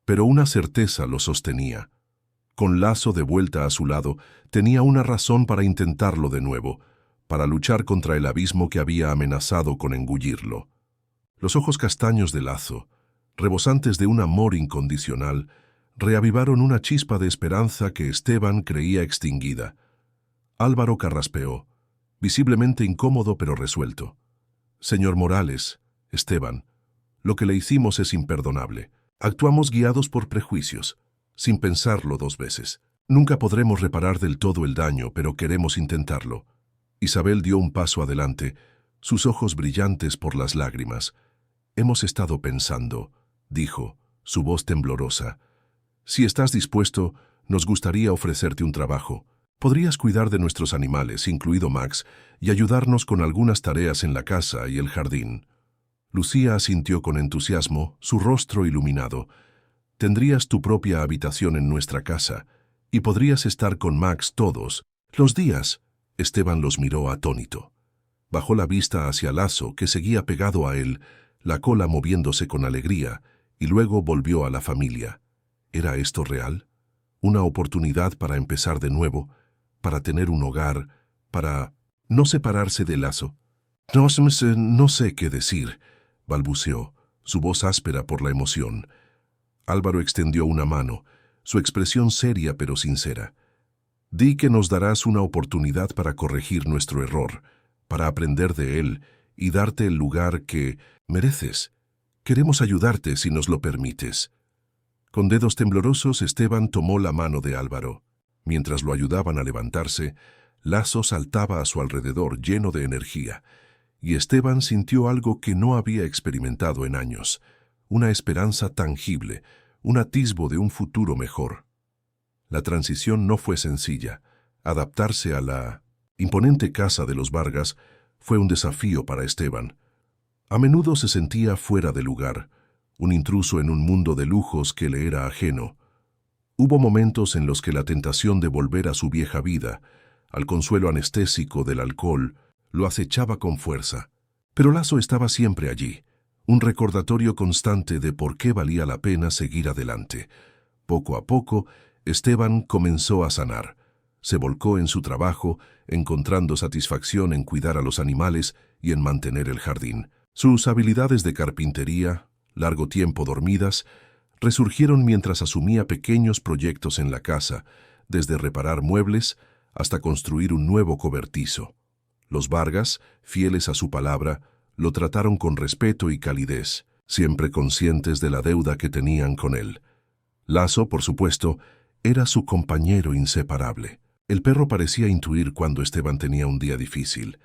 pero una certeza lo sostenía. Con Lasso de vuelta a su lado, tenía una razón para intentarlo de nuevo, para luchar contra el abismo que había amenazado con engullirlo. Los ojos castaños de Lasso, rebosantes de un amor incondicional, reavivaron una chispa de esperanza que Esteban creía extinguida. Álvaro carraspeó, visiblemente incómodo pero resuelto. «Señor Morales», Esteban, lo que le hicimos es imperdonable. Actuamos guiados por prejuicios, sin pensarlo 2 veces. Nunca podremos reparar del todo el daño, pero queremos intentarlo. Isabel dio un paso adelante, sus ojos brillantes por las lágrimas. Hemos estado pensando, dijo, su voz temblorosa. Si estás dispuesto, nos gustaría ofrecerte un trabajo. Podrías cuidar de nuestros animales, incluido Max, y ayudarnos con algunas tareas en la casa y el jardín. Lucía asintió con entusiasmo, su rostro iluminado. Tendrías tu propia habitación en nuestra casa, y podrías estar con Max todos los días. Esteban los miró atónito. Bajó la vista hacia Lasso, que seguía pegado a él, la cola moviéndose con alegría, y luego volvió a la familia. ¿Era esto real? Una oportunidad para empezar de nuevo, para tener un hogar, para no separarse de Lasso. No sé qué decir, balbuceó, su voz áspera por la emoción. Álvaro extendió una mano, su expresión seria pero sincera. Di que nos darás una oportunidad para corregir nuestro error, para aprender de él y darte el lugar que mereces. Queremos ayudarte si nos lo permites. Con dedos temblorosos, Esteban tomó la mano de Álvaro. Mientras lo ayudaban a levantarse, Lasso saltaba a su alrededor lleno de energía, y Esteban sintió algo que no había experimentado en años, una esperanza tangible, un atisbo de un futuro mejor. La transición no fue sencilla. Adaptarse a la imponente casa de los Vargas fue un desafío para Esteban. A menudo se sentía fuera de lugar, un intruso en un mundo de lujos que le era ajeno. Hubo momentos en los que la tentación de volver a su vieja vida, al consuelo anestésico del alcohol, lo acechaba con fuerza. Pero Lasso estaba siempre allí, un recordatorio constante de por qué valía la pena seguir adelante. Poco a poco, Esteban comenzó a sanar. Se volcó en su trabajo, encontrando satisfacción en cuidar a los animales y en mantener el jardín. Sus habilidades de carpintería, largo tiempo dormidas, resurgieron mientras asumía pequeños proyectos en la casa, desde reparar muebles hasta construir un nuevo cobertizo. Los Vargas, fieles a su palabra, lo trataron con respeto y calidez, siempre conscientes de la deuda que tenían con él. Lasso, por supuesto, era su compañero inseparable. El perro parecía intuir cuando Esteban tenía un día difícil,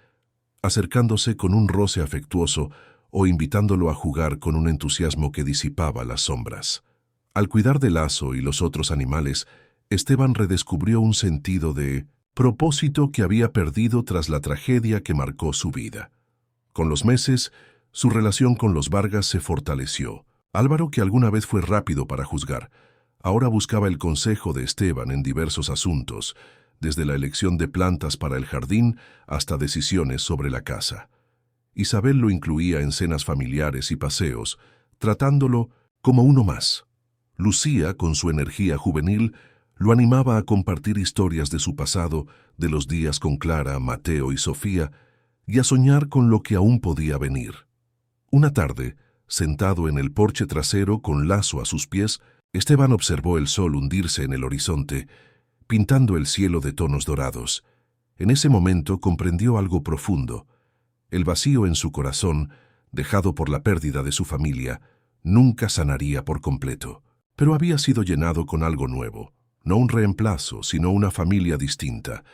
acercándose con un roce afectuoso o invitándolo a jugar con un entusiasmo que disipaba las sombras. Al cuidar de Lasso y los otros animales, Esteban redescubrió un sentido de propósito que había perdido tras la tragedia que marcó su vida. Con los meses, su relación con los Vargas se fortaleció. Álvaro, que alguna vez fue rápido para juzgar, ahora buscaba el consejo de Esteban en diversos asuntos, desde la elección de plantas para el jardín hasta decisiones sobre la casa. Isabel lo incluía en cenas familiares y paseos, tratándolo como uno más. Lucía, con su energía juvenil, lo animaba a compartir historias de su pasado, de los días con Clara, Mateo y Sofía, y a soñar con lo que aún podía venir. Una tarde, sentado en el porche trasero con Lasso a sus pies, Esteban observó el sol hundirse en el horizonte, pintando el cielo de tonos dorados. En ese momento comprendió algo profundo. El vacío en su corazón, dejado por la pérdida de su familia, nunca sanaría por completo, pero había sido llenado con algo nuevo, no un reemplazo, sino una familia distinta,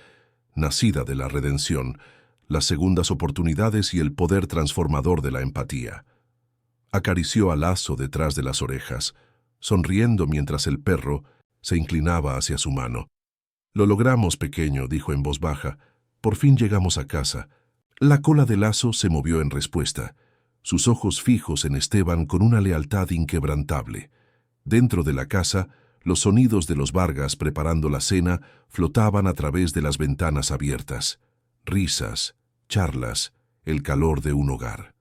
nacida de la redención, las segundas oportunidades y el poder transformador de la empatía. Acarició a Lasso detrás de las orejas, sonriendo mientras el perro se inclinaba hacia su mano. «Lo logramos, pequeño», dijo en voz baja. «Por fin llegamos a casa». La cola de Lasso se movió en respuesta, sus ojos fijos en Esteban con una lealtad inquebrantable. Dentro de la casa, los sonidos de los Vargas preparando la cena flotaban a través de las ventanas abiertas. Risas, charlas, el calor de un hogar.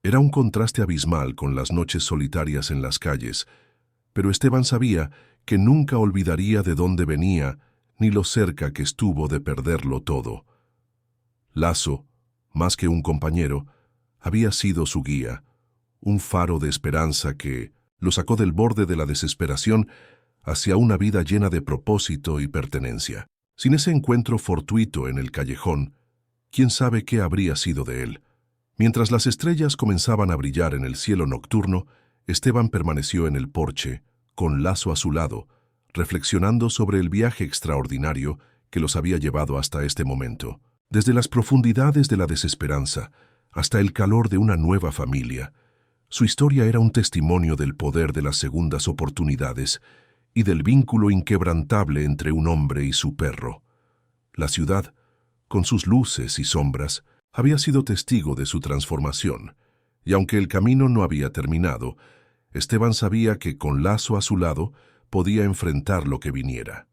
Era un contraste abismal con las noches solitarias en las calles, pero Esteban sabía que nunca olvidaría de dónde venía ni lo cerca que estuvo de perderlo todo. Lasso, más que un compañero, había sido su guía, un faro de esperanza que lo sacó del borde de la desesperación hacia una vida llena de propósito y pertenencia. Sin ese encuentro fortuito en el callejón, quién sabe qué habría sido de él. Mientras las estrellas comenzaban a brillar en el cielo nocturno, Esteban permaneció en el porche, con Lasso a su lado, reflexionando sobre el viaje extraordinario que los había llevado hasta este momento. Desde las profundidades de la desesperanza hasta el calor de una nueva familia, su historia era un testimonio del poder de las segundas oportunidades y del vínculo inquebrantable entre un hombre y su perro. La ciudad, con sus luces y sombras, había sido testigo de su transformación, y aunque el camino no había terminado, Esteban sabía que con Lasso a su lado podía enfrentar lo que viniera.